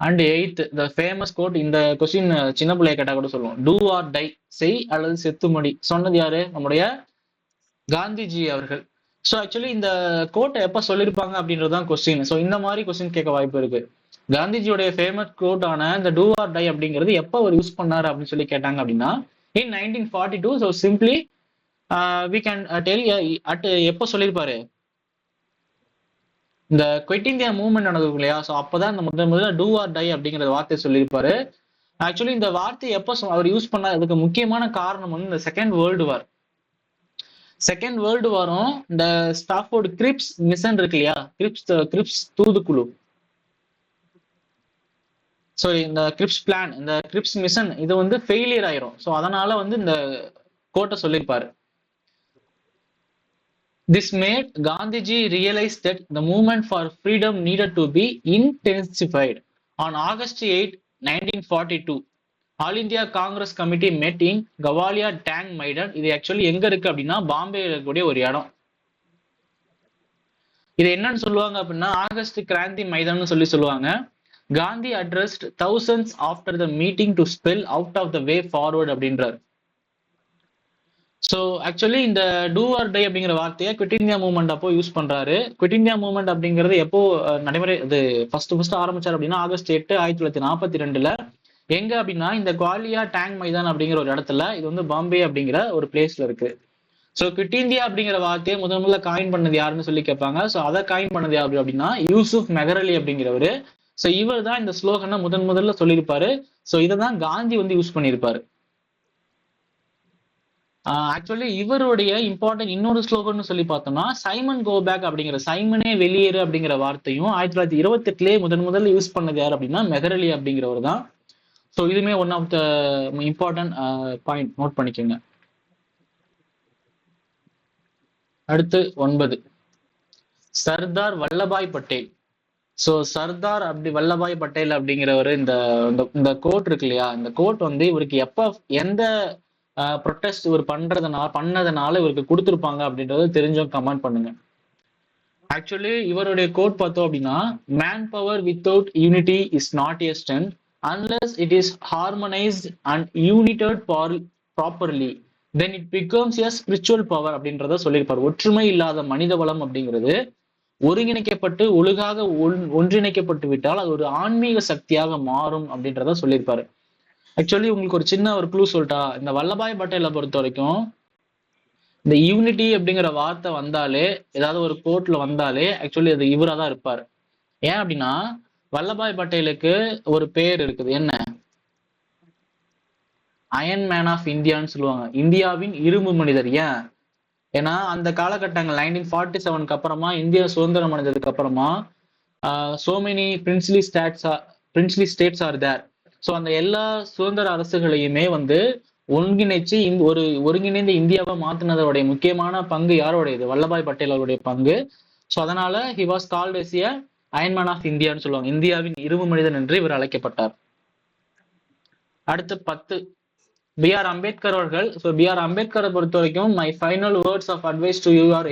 And 8th the famous code. இந்த கொஸ்டின் சின்ன பிள்ளைய கேட்டா கூட சொல்லுவோம், டூ ஆர் டை, செய் அல்லது செத்துமடி. சொன்னது யாரு? நம்முடைய காந்திஜி அவர்கள். ஸோ ஆக்சுவலி இந்த கோட்டை எப்ப சொல்லியிருப்பாங்க அப்படின்றதுதான் கொஸ்டின். ஸோ இந்த மாதிரி கொஸ்டின் கேட்க வாய்ப்பு இருக்கு. காந்திஜியோடைய ஃபேமஸ் கோட்டான இந்த டூ ஆர் டை அப்படிங்கிறது எப்போ அவர் யூஸ் பண்ணாரு அப்படின்னு சொல்லி கேட்டாங்க அப்படின்னா in 1942. So simply we can tell at எப்போ சொல்லியிருப்பாரு? இந்த குவிட் இந்தியா மூவ்மெண்ட் நடந்தது இல்லையா? ஸோ அப்போதான் இந்த முதல்ல டூ ஆர் டை அப்படிங்கிற வார்த்தையை சொல்லியிருப்பாரு. ஆக்சுவலி இந்த வார்த்தையை எப்போ அவர் யூஸ் பண்ண அதுக்கு முக்கியமான காரணம் வந்து இந்த செகண்ட் வேர்ல்டு வாரும் இந்த ஸ்டாஃபோர்டு கிரிப்ஸ் மிஷன் இருக்கு இல்லையா, கிரிப்ஸ் தூதுக்குழு, ஸோ இந்த கிரிப்ஸ் பிளான், இந்த கிரிப்ஸ் மிஷன் இது வந்து ஃபெயிலியர் ஆயிரும். ஸோ அதனால வந்து இந்த கோட்டை சொல்லியிருப்பாரு. This made Gandhiji realize that the movement for freedom needed to be intensified. On August 8, 1942, All India Congress Committee met in Gavalia Tang Maidan. இது ஆக்சுவலி எங்க இருக்கு அப்படின்னா பாம்பேல இருக்கக்கூடிய ஒரு இடம். இது என்னன்னு சொல்லுவாங்க அப்படின்னா ஆகஸ்ட் கிராந்தி மைதான்னு சொல்லுவாங்க. Gandhi addressed thousands after the meeting to spell out of the way forward அப்படின்றாரு. ஸோ ஆக்சுவலி இந்த டூ ஆர் டை அப்படிங்கிற வார்த்தையை குவிட் இந்தியா மூவ்மெண்ட் அப்போ யூஸ் பண்றாரு. குவிட் இந்தியா மூவ்மெண்ட் அப்படிங்கிறது எப்போ நடைமுறை இது ஃபர்ஸ்ட் ஆரம்பிச்சார் அப்படின்னா ஆகஸ்ட் 8, 1942 எங்க அப்படின்னா இந்த குவாலியா டேங் மைதான் அப்படிங்கிற ஒரு இடத்துல, இது வந்து பாம்பே அப்படிங்கிற ஒரு பிளேஸ்ல இருக்கு. ஸோ குவிட் இந்தியா அப்படிங்கிற வார்த்தையை முதல்ல காயின் பண்ணது யாருன்னு சொல்லி கேட்பாங்க. ஸோ அதை காயின் பண்ணது யாரு அப்படின்னா யூசுப் மெஹர் அலி அப்படிங்கிறவரு. ஸோ இவர் தான் இந்த ஸ்லோகனை முதல்ல சொல்லியிருப்பாரு. ஸோ இதை தான் காந்தி வந்து யூஸ் பண்ணியிருப்பாரு. ஆக்சுவலி இவருடைய இம்பார்ட்டன்ட் இன்னொரு ஸ்லோகன்னு சொல்லி பார்த்தோம்னா சைமன் கோபேக் அப்படிங்கிற, சைமனே வெளியேறு அப்படிங்கிற வார்த்தையும் 1928 முதல்ல யூஸ் பண்ணது யார் அப்படின்னா மெஹர் அலி அப்படிங்கிறவர் தான். ஸோ இதுவுமே one of the important point, note பண்ணிக்கோங்க. அடுத்து 9 சர்தார் வல்லபாய் பட்டேல். ஸோ சர்தார் வல்லபாய் பட்டேல் அப்படிங்கிறவர் இந்த கோட் இருக்கு இல்லையா, இந்த கோட் வந்து இவருக்கு எப்ப எந்த ப்ரொட்டஸ்ட் இவர் பண்ணதுனால இவருக்கு கொடுத்துருப்பாங்க அப்படின்றத தெரிஞ்சவங்க கமெண்ட் பண்ணுங்க. ஆக்சுவலி இவருடைய கோட் பார்த்தோம் அப்படின்னா, man power without unity is not a strength unless it is harmonised and united properly then it becomes a spiritual power அப்படின்றத சொல்லியிருப்பார். ஒற்றுமை இல்லாத மனித வளம் அப்படிங்கிறது ஒருங்கிணைக்கப்பட்டு ஒழுகாக ஒன்றிணைக்கப்பட்டு விட்டால் அது ஒரு ஆன்மீக சக்தியாக மாறும் அப்படின்றத சொல்லியிருப்பாரு. ஆக்சுவலி உங்களுக்கு ஒரு சின்ன ஒரு க்ளூ சொல்லிட்டா, இந்த வல்லபாய் பட்டேலை பொறுத்த வரைக்கும் இந்த யூனிட்டி அப்படிங்கிற வார்த்தை வந்தாலே, ஏதாவது ஒரு கோர்ட்ல வந்தாலே ஆக்சுவலி அது இவரா தான் இருப்பார். ஏன் அப்படின்னா வல்லபாய் பட்டேலுக்கு ஒரு பேர் இருக்குது, என்ன? அயன் மேன் ஆஃப் இந்தியான்னு சொல்லுவாங்க, இந்தியாவின் இரும்பு மனிதர். ஏன்? ஏன்னா அந்த காலகட்டங்கள் 1947க்கு அப்புறமா இந்தியா சுதந்திரம் அடைஞ்சதுக்கு அப்புறமா so many princely states are there. So அந்த எல்லா சுதந்திர அரசுகளையுமே வந்து ஒருங்கிணைச்சு ஒரு ஒருங்கிணைந்த இந்தியாவை மாத்தினதோடைய முக்கியமான பங்கு யாரோடையது? வல்லபாய் பட்டேலோடைய பங்கு. ஸோ அதனால he was called as a iron man of இந்தியான்னு சொல்லுவாங்க, இந்தியாவின் இரும்பு மனிதன் என்று இவர் அழைக்கப்பட்டார். அடுத்து 10 B.R. அம்பேத்கர் அவர்கள். So B.R. அம்பேத்கரை பொறுத்த வரைக்கும், my final words of advice to you are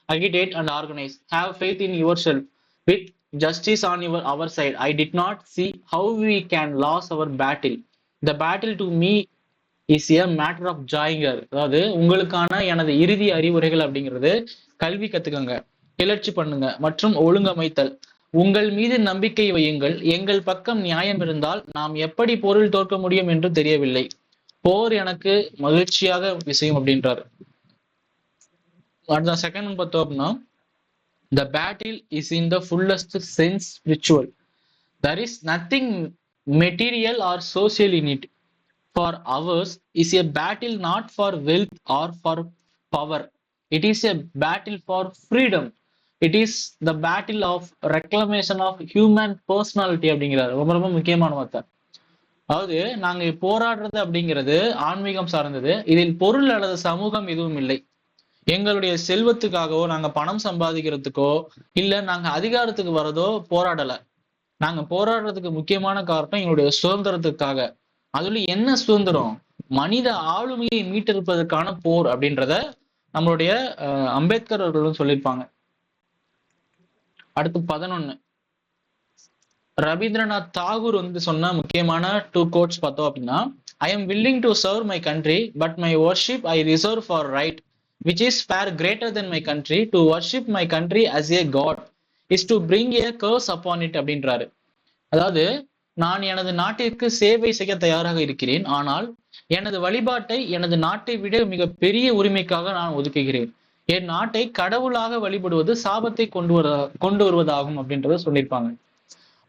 agitate and organize. Have faith in yourself. With justice on our side, I did not see how we can lose our battle. The battle to me is a matter of joinger. அதாவது உங்களுக்கான எனது இறுதி அறிவுரைகள் அப்படிங்கிறது, கல்வி கத்துக்கங்க, கிளர்ச்சி பண்ணுங்க மற்றும் ஒழுங்கமைத்தல். உங்கள் மீது நம்பிக்கை வையுங்கள், எங்கள் பக்கம் நியாயம் இருந்தால் நாம் எப்படி போரில் தோற்க முடியும் என்று தெரியவில்லை. போர் எனக்கு மகிழ்ச்சியாக விஷயம் அப்படின்றாரு. அடுத்த செகண்ட் பார்த்தோம் அப்படின்னா, the battle is in the fullest sense spiritual. There is nothing material or social in it. For ours is a battle not for wealth or for power. It is a battle for freedom. It is the battle of reclamation of human personality அப்படிங்கிறாரு. ரொம்ப ரொம்ப முக்கியமான வார்த்தை. அதாவது நாங்க போராடுறது அப்படிங்கிறது ஆன்மீகம் சார்ந்தது, இதில் பொருள் அல்லது சமூகம் எதுவும் இல்லை. எங்களுடைய செல்வத்துக்காகவோ நாங்க பணம் சம்பாதிக்கிறதுக்கோ இல்ல நாங்க அதிகாரத்துக்கு வரதோ போராடல. நாங்க போராடுறதுக்கு முக்கியமான காரணம் எங்களுடைய சுதந்திரத்துக்காக. அதுல என்ன சுதந்திரம்? மனித ஆளுமையை மீட்டெடுப்பதற்கான போர் அப்படின்றத நம்மளுடைய அம்பேத்கர் அவர்களும் சொல்லியிருப்பாங்க. அடுத்து 11 ரவீந்திரநாத் தாகூர் வந்து சொன்ன முக்கியமான 2 கோட்ஸ் பார்த்தோம் அப்படின்னா, I am willing to serve my country but my worship I reserve for right which is far greater than my country. To worship my country as a god is to bring a curse upon it அப்படின்றாரு. அதாவது நான் எனது நாட்டிற்கு சேவை செய்ய தயாராக இருக்கிறேன், ஆனால் எனது வழிபாட்டை எனது நாட்டை விட மிக பெரிய உரிமைக்காக நான் ஒதுக்குகிறேன். என் நாட்டை கடவுளாக வழிபடுவது சாபத்தை கொண்டு வருவதாகும் அப்படின்றத சொல்லியிருப்பாங்க.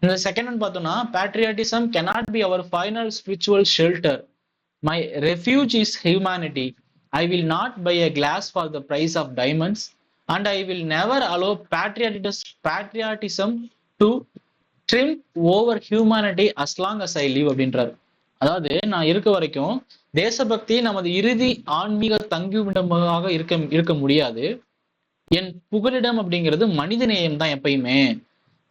இந்த செகண்ட் ஒன் பார்த்தோம்னா, patriotism cannot be our final spiritual shelter. My refuge is humanity. I will not buy a glass for the price of diamonds, and I will never allow patriotism to triumph over humanity as long as I live அப்படின்றாரு. அதாவது நான் இருக்க வரைக்கும் தேசபக்தி நமது இறுதி ஆன்மீக தங்குமிடமாக இருக்க முடியாது. என் புகலிடம் அப்படிங்கிறது மனித நேயம் தான். எப்பயுமே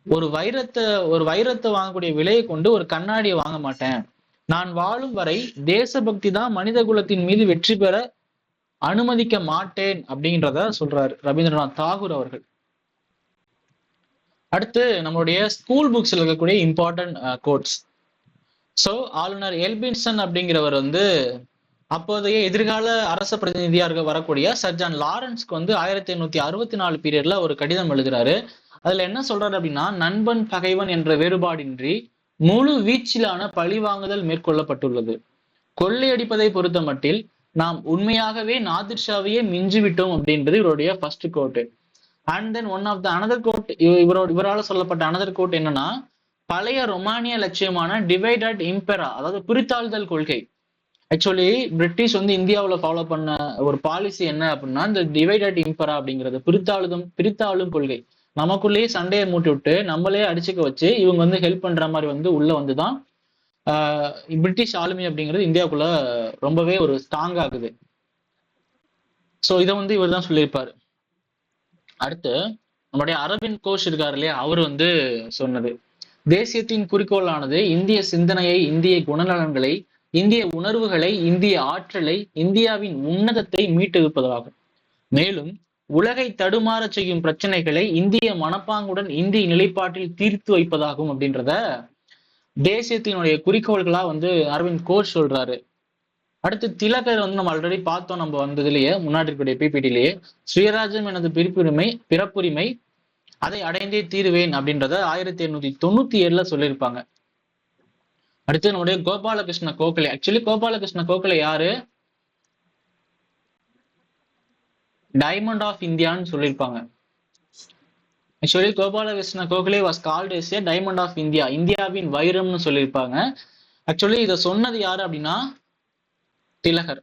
ஒரு வைரத்தை வாங்கக்கூடிய விலையை கொண்டு ஒரு கண்ணாடியை வாங்க மாட்டேன். நான் வாழும் வரை தேசபக்தி தான் மனித குலத்தின் மீது வெற்றி பெற அனுமதிக்க மாட்டேன் அப்படின்றத சொல்றாரு ரவீந்திரநாத் தாகூர் அவர்கள். அடுத்து நம்மளுடைய ஸ்கூல் புக்ஸ்ல இருக்கக்கூடிய இம்பார்ட்டன்ட் கோட்ஸ். ஸோ ஆளுநர் எல்பின்சன் அப்படிங்கிறவர் வந்து அப்போதைய எதிர்கால அரச பிரதிநிதியாக வரக்கூடிய சர் ஜான் லாரன்ஸ்க்கு வந்து 1864 பீரியட்ல ஒரு கடிதம் எழுதுறாரு. அதுல என்ன சொல்றாரு அப்படின்னா, நண்பன் பகைவன் என்ற வேறுபாடின்றி முழு வீச்சிலான பழிவாங்குதல் மேற்கொள்ளப்பட்டுள்ளது. கொள்ளையடிப்பதை பொறுத்த மட்டில் நாம் உண்மையாகவே நாதிர்ஷாவையே மிஞ்சிவிட்டோம் அப்படின்றது இவருடைய first quote. And then one of the another quote, இவரால் சொல்லப்பட்ட அனதர் கோட் என்னன்னா, பழைய ரொமானிய லட்சியமான டிவைடட் இம்பெரா, அதாவது பிரித்தாளுதல் கொள்கை. ஆக்சுவலி பிரிட்டிஷ் வந்து இந்தியாவில் ஃபாலோ பண்ண ஒரு பாலிசி என்ன அப்படின்னா, இந்த டிவைடட் இம்பெரா அப்படிங்கிறது பிரித்தாளும் கொள்கை. நமக்குள்ளேயே சண்டையை மூட்டி விட்டு நம்மளே அடிச்சுக்க வச்சு இவங்க வந்து ஹெல்ப் பண்ற மாதிரி வந்து உள்ள வந்துதான் பிரிட்டிஷ் ஆளுமை அப்படிங்கிறது இந்தியாவுக்குள்ள ரொம்பவே ஒரு ஸ்ட்ராங் ஆகுது. ஸோ இதை வந்து இவர் தான் சொல்லியிருப்பாரு. அடுத்து நம்மளுடைய அரவிந்த் கோஷ் இருக்காரு இல்லையா, அவர் வந்து சொன்னது, தேசியத்தின் குறிக்கோளானது இந்திய சிந்தனையை, இந்திய குணநலன்களை இந்திய உணர்வுகளை, இந்திய ஆற்றலை, இந்தியாவின் உன்னதத்தை மீட்டெடுப்பதாகும். மேலும் உலகை தடுமாற செய்யும் பிரச்சனைகளை இந்திய மனப்பாங்குடன் இந்திய நிலைப்பாட்டில் தீர்த்து வைப்பதாகும் அப்படின்றத தேசியத்தினுடைய குறிக்கோள்களா அரவிந்த் கோஷ் சொல்றாரு. அடுத்து திலகர் நம்ம ஆல்ரெடி பார்த்தோம், நம்ம வந்ததுலயே முன்னாடி இருக்கக்கூடிய பிபிடிலேயே, சுயராஜ்யம் எனது பிறப்புரிமை அதை அடைந்தே தீருவேன் அப்படின்றத 1897 சொல்லியிருப்பாங்க. அடுத்து நம்முடைய கோபாலகிருஷ்ண கோகலே. ஆக்சுவலி கோபாலகிருஷ்ண கோகலே யாரு? டைமண்ட் ஆஃப் இந்தியான்னு சொல்லியிருப்பாங்க. Actually Gopalakrishna Gokhale was called as a diamond of India, இந்தியாவின் வைரம்னு சொல்லியிருப்பாங்க. ஆக்சுவலி இதை சொன்னது யாரு அப்படின்னா திலகர்.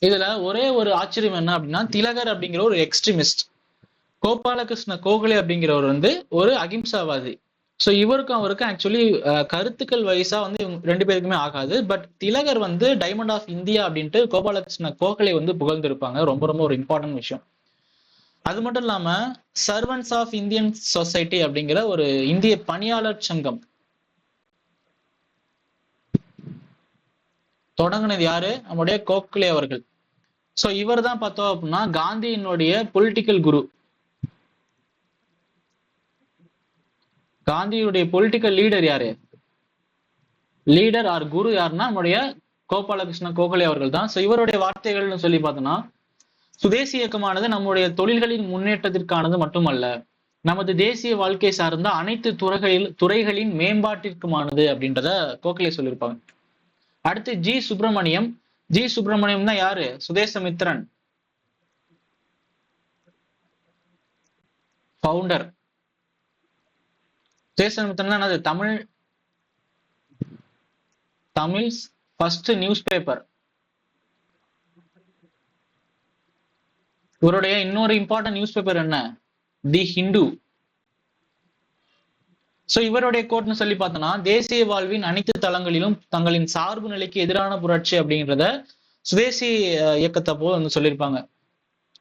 இதுல ஒரே ஒரு ஆச்சரியம் என்ன அப்படின்னா, திலகர் அப்படிங்கிற ஒரு எக்ஸ்ட்ரீமிஸ்ட், கோபாலகிருஷ்ண கோகலே அப்படிங்கிறவர் ஒரு அகிம்சாவாதி. ஸோ இவருக்கும் அவருக்கும் ஆக்சுவலி கருத்துக்கள் வயசா இவங்க ரெண்டு பேருக்குமே ஆகாது. But Tilak diamond of India அப்படின்ட்டு கோபாலகிருஷ்ண கோகலே புகழ்ந்திருப்பாங்க. ரொம்ப ரொம்ப ஒரு இம்பார்ட்டன்ட் விஷயம். அது மட்டும் இல்லாம சர்வன்ஸ் ஆஃப் இந்தியன் சொசைட்டி அப்படிங்கிற ஒரு இந்திய பணியாளர் சங்கம் தொடங்கினது யாரு? நம்முடைய கோகலே அவர்கள். சோ இவர் தான் பார்த்தோம் அப்படின்னா காந்தியினுடைய பொலிட்டிக்கல் குரு. காந்தியுடைய பொலிட்டிக்கல் லீடர் யாரு? லீடர் ஆர் குரு யாருன்னா நம்முடைய கோபாலகிருஷ்ண கோகலே அவர்கள் தான். சோ இவருடைய வார்த்தைகள்னு சொல்லி பார்த்தோம்னா, சுதேசி இயக்கமானது நம்முடைய தொழில்களின் முன்னேற்றத்திற்கானது மட்டுமல்ல, நமது தேசிய வாழ்க்கை சார்ந்த அனைத்து துறைகளின் மேம்பாட்டிற்குமானது அப்படின்றத கோகலே சொல்லியிருப்பாங்க. அடுத்து ஜி சுப்பிரமணியம். ஜி சுப்பிரமணியம் தான் யாரு? சுதேசமித்ரன் ஃபவுண்டர். சுதேசமித்ரன் என்னது? Tamils first news paper. இவருடைய இன்னொரு இம்பார்ட்டன்ட் நியூஸ் பேப்பர் என்ன? தி ஹிந்து. சோ இவருடைய கோட்னு சொல்லி பார்த்தோம்னா, தேசிய வாழ்வின் அனைத்து தளங்களிலும் தங்களின் சார்பு நிலைக்கு எதிரான புரட்சி அப்படிங்கிறத சுதேசி இயக்கத்தை போல் சொல்லியிருப்பாங்க.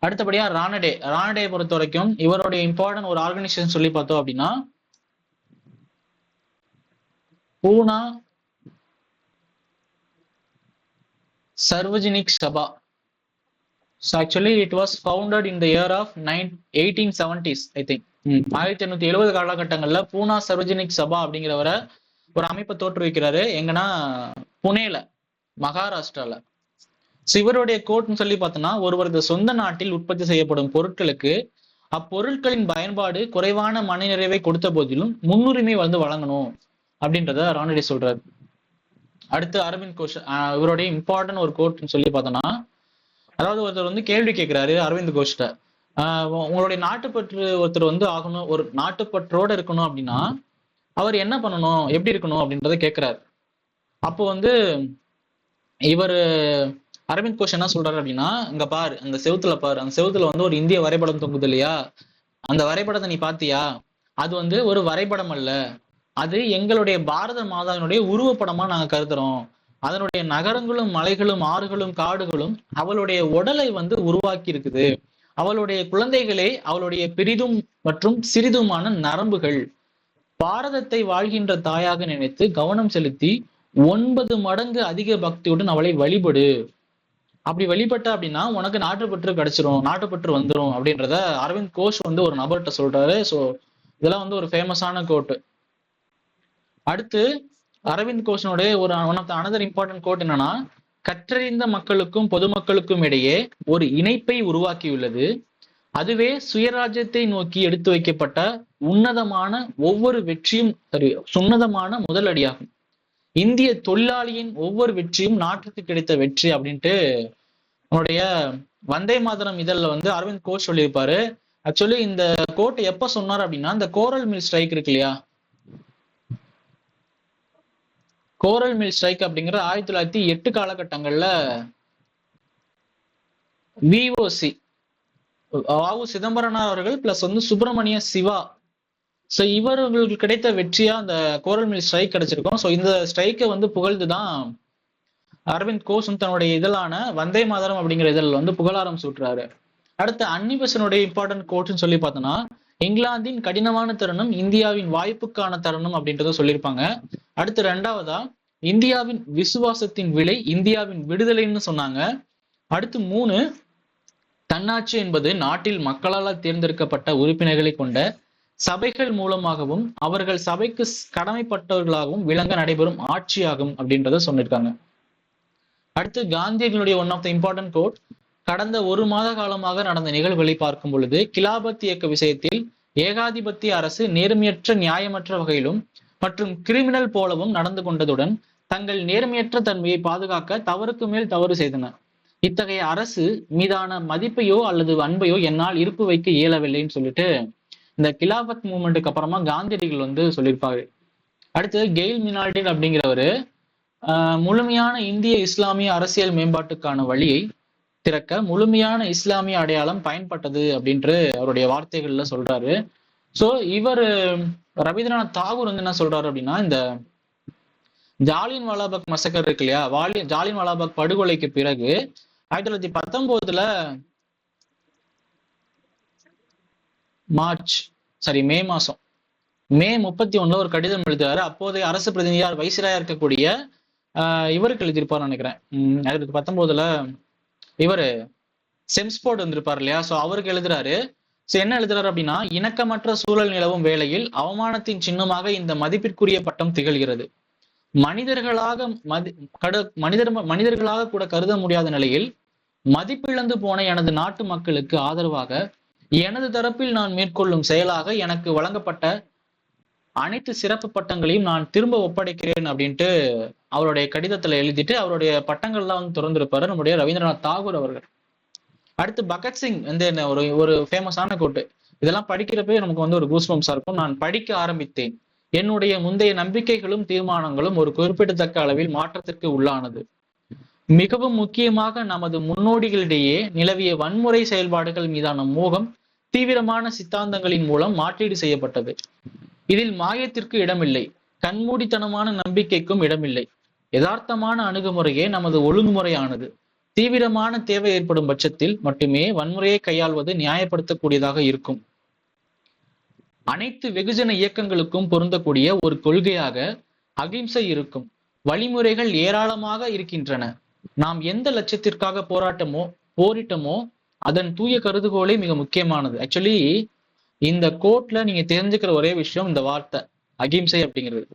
அடுத்தபடியா ரானடே. ரானடே பொறுத்த வரைக்கும் இவருடைய இம்பார்ட்டன்ட் ஒரு ஆர்கனைசேஷன் சொல்லி பார்த்தோம் அப்படின்னா பூனா சர்வஜனிக் சபா. So actually it was founded in the year of 1870s, I think. 1870 காலகட்டங்கள்ல பூனா சர்வஜனிக் சபா அப்படிங்கிறவர ஒரு அமைப்பை தோற்றுவிக்கிறாரு. எங்கன்னா புனேல, மகாராஷ்டிரால. இவருடைய கோட்னு சொல்லி பார்த்தோம்னா, ஒருவரது சொந்த நாட்டில் உற்பத்தி செய்யப்படும் பொருட்களுக்கு அப்பொருட்களின் பயன்பாடு குறைவான மன நிறைவை கொடுத்த போதிலும் முன்னுரிமை வழங்கணும் அப்படின்றத ரானடே சொல்றாரு. அடுத்து அரவிந்த் கோஷ். இவருடைய இம்பார்ட்டன்ட் ஒரு கோட்னு சொல்லி பார்த்தோம்னா, அதாவது ஒருத்தர் கேள்வி கேட்கிறாரு அரவிந்த் கோஷ்ட, உங்களுடைய நாட்டுப்பற்று ஒருத்தர் ஆகணும், ஒரு நாட்டுப்பற்றோட இருக்கணும் அப்படின்னா அவர் என்ன பண்ணணும், எப்படி இருக்கணும் அப்படின்றத கேட்கிறாரு. அப்போ இவர் அரவிந்த் கோஷ் என்ன சொல்றாரு அப்படின்னா, இங்க பாரு, அந்த செவுத்துல பாரு, அந்த செவுத்துல ஒரு இந்திய வரைபடம் தொங்குது இல்லையா, அந்த வரைபடத்தை நீ பாத்தியா? அது ஒரு வரைபடம் அல்ல, அது எங்களுடைய பாரத மாதாவினுடைய உருவப்படமா நாங்க கருதுறோம். அதனுடைய நகரங்களும் மலைகளும் ஆறுகளும் காடுகளும் அவளுடைய உடலை உருவாக்கி இருக்குது. அவளுடைய குழந்தைகளே அவளுடைய பெரிதும் மற்றும் சிறிதுமான நரம்புகள். பாரதத்தை வாழ்கின்ற தாயாக நினைத்து கவனம் செலுத்தி 9 மடங்கு அதிக பக்தியுடன் அவளை வழிபடு. அப்படி வழிபட்ட அப்படின்னா உனக்கு நாட்டுப்பற்று கிடைச்சிரும், நாட்டுப்பற்று வந்துடும் அப்படின்றத அரவிந்த் கோஷ் ஒரு நபர்கிட்ட சொல்றாரு. ஸோ இதெல்லாம் ஒரு ஃபேமஸான கோட்டு. அடுத்து அரவிந்த் கோஷனுடைய ஒரு அனதர் இம்பார்ட்டன்ட் கோட் என்னன்னா, கற்றறிந்த மக்களுக்கும் பொதுமக்களுக்கும் இடையே ஒரு இணைப்பை உருவாக்கியுள்ளது. அதுவே சுயராஜ்யத்தை நோக்கி எடுத்து வைக்கப்பட்ட உன்னதமான ஒவ்வொரு வெற்றியும் சுன்னதமான முதல் அடியாகும். இந்திய தொழிலாளியின் ஒவ்வொரு வெற்றியும் நாட்டுக்கு கிடைத்த வெற்றி அப்படின்ட்டு நம்மளுடைய வந்தே மாதரம் இதழில் அரவிந்த் கோஷ் சொல்லியிருப்பாரு. ஆக்சுவலி இந்த கோட்டை எப்ப சொன்னார் அப்படின்னா, இந்த கோரல் மில் ஸ்ட்ரைக் இருக்கு இல்லையா, கோரல் மில் ஸ்ட்ரைக் அப்படிங்கிற 1908 காலகட்டங்கள்ல விஓசி வாவு சிதம்பரனார் அவர்கள் பிளஸ் சுப்பிரமணிய சிவா, ஸோ இவர்களுக்கு கிடைத்த வெற்றியா அந்த கோரல் மில் ஸ்ட்ரைக் கிடைச்சிருக்கும். ஸோ இந்த ஸ்ட்ரைக்கை புகழ்ந்துதான் அரவிந்த் கோஷ் தன்னுடைய இதழான வந்தே மாதரம் அப்படிங்கிற இதழில் புகழாரம் சூட்டுறாரு. அடுத்து அன்னிபெசனுடைய இம்பார்ட்டன்ட் கோட்ஸ்ன்னு சொல்லி பார்த்தோம்னா, இங்கிலாந்தின் கடினமான தருணம் இந்தியாவின் வாய்ப்புக்கான தருணம் அப்படின்றத சொல்லியிருப்பாங்க. அடுத்து ரெண்டாவதா இந்தியாவின் விசுவாசத்தின் விலை இந்தியாவின் விடுதலைன்னு சொன்னாங்க. அடுத்து 3, தன்னாட்சி என்பது நாட்டில் மக்களால் தேர்ந்தெடுக்கப்பட்ட உறுப்பினர்களை கொண்ட சபைகள் மூலமாகவும் அவர்கள் சபைக்கு கடமைப்பட்டவர்களாகவும் விளங்க நடைபெறும் ஆட்சியாகும் அப்படின்றத சொல்லியிருக்காங்க. அடுத்து காந்தியடிகளுடைய one of the important quote, கடந்த 1 மாத காலமாக நடந்த நிகழ்வுகளை பார்க்கும் பொழுது கிலாபத் இயக்க விஷயத்தில் ஏகாதிபத்திய அரசு நேர்மையற்ற நியாயமற்ற வகையிலும் மற்றும் கிரிமினல் போலவும் நடந்து கொண்டதுடன் தங்கள் நேர்மையற்ற தன்மையை பாதுகாக்க தவறுக்கு மேல் தவறு செய்தனர். இத்தகைய அரசு மீதான மதிப்பையோ அல்லது அன்பையோ என்னால் இருப்பு வைக்க இயலவில்லைன்னு சொல்லிட்டு இந்த கிலாபத் மூவ்மெண்ட்டுக்கு அப்புறமா காந்தியடிகள் சொல்லியிருப்பாரு. அடுத்து கெயில் மினால்டின் அப்படிங்கிறவரு முழுமையான இந்திய இஸ்லாமிய அரசியல் மேம்பாட்டுக்கான வழியை திறக்க முழுமையான இஸ்லாமிய அடையாளம் பயன்பட்டது அப்படின்ட்டு அவருடைய வார்த்தைகள்ல சொல்றாரு. சோ இவர் ரவீந்திரநாத் தாகூர் என்ன சொல்றாரு அப்படின்னா, இந்த ஜாலியன் வாலாபாக் மசக்கர் இருக்கு இல்லையா, ஜாலியன் வாலாபாக் படுகொலைக்கு பிறகு 1919 மே மாசம் மே 31 ஒரு கடிதம் எழுதுறாரு. அப்போதைய அரசு பிரதிநிதியார் வைசிராயா இருக்கக்கூடிய இவருக்கு எழுதியிருப்பார் நினைக்கிறேன். 1919 இவரு செம்ஸ்போர்ட் வந்திருப்பார் இல்லையா, சோ அவருக்கு எழுதுறாரு. சோ என்ன எழுதுறாரு அப்படின்னா, இணக்கமற்ற சூழல் நிலவும் வேளையில் அவமானத்தின் சின்னமாக இந்த மதிப்பிற்குரிய பட்டம் திகழ்கிறது. மனிதர்களாக கூட கருத முடியாத நிலையில் மதிப்பிழந்து போன எனது நாட்டு மக்களுக்கு ஆதரவாக எனது தரப்பில் நான் மேற்கொள்ளும் செயலாக எனக்கு வழங்கப்பட்ட அனைத்து சிறப்பு பட்டங்களையும் நான் திரும்ப ஒப்படைக்கிறேன் அப்படின்ட்டு அவருடைய கடிதத்துல எழுதிட்டு அவருடைய பட்டங்கள்லாம் திறந்திருப்பாரு நம்முடைய ரவீந்திரநாத் தாகூர் அவர்கள். அடுத்து பகத்சிங் ஒரு ஃபேமஸான கோட்டு, இதெல்லாம் படிக்கிறப்பே நமக்கு ஒரு கூஸ்பம்ஸா இருக்கும். நான் படிக்க ஆரம்பித்தேன். என்னுடைய முந்தைய நம்பிக்கைகளும் தீர்மானங்களும் ஒரு குறிப்பிடத்தக்க அளவில் மாற்றத்திற்கு உள்ளானது. மிகவும் முக்கியமாக நமது முன்னோடிகளிடையே நிலவிய வன்முறை செயல்பாடுகள் மீதான மோகம் தீவிரமான சித்தாந்தங்களின் மூலம் மாற்றீடு செய்யப்பட்டது. இதில் மாயத்திற்கு இடமில்லை, கண்மூடித்தனமான நம்பிக்கைக்கும் இடமில்லை. யதார்த்தமான அணுகுமுறையே நமது ஒழுங்குமுறையானது. தீவிரமான தேவை ஏற்படும் பட்சத்தில் மட்டுமே வன்முறையை கையாள்வது நியாயப்படுத்தக்கூடியதாக இருக்கும். அனைத்து வெகுஜன இயக்கங்களுக்கும் பொருந்தக்கூடிய ஒரு கொள்கையாக அகிம்சை இருக்கும். வழிமுறைகள் ஏராளமாக இருக்கின்றன. நாம் எந்த லட்சத்திற்காக போரிட்டமோ அதன் தூய கருதுகோளே மிக முக்கியமானது. ஆக்சுவலி இந்த கோட்ல நீங்க தெரிஞ்சுக்கிற ஒரே விஷயம் இந்த வார்த்தை அகிம்சை அப்படிங்கிறது.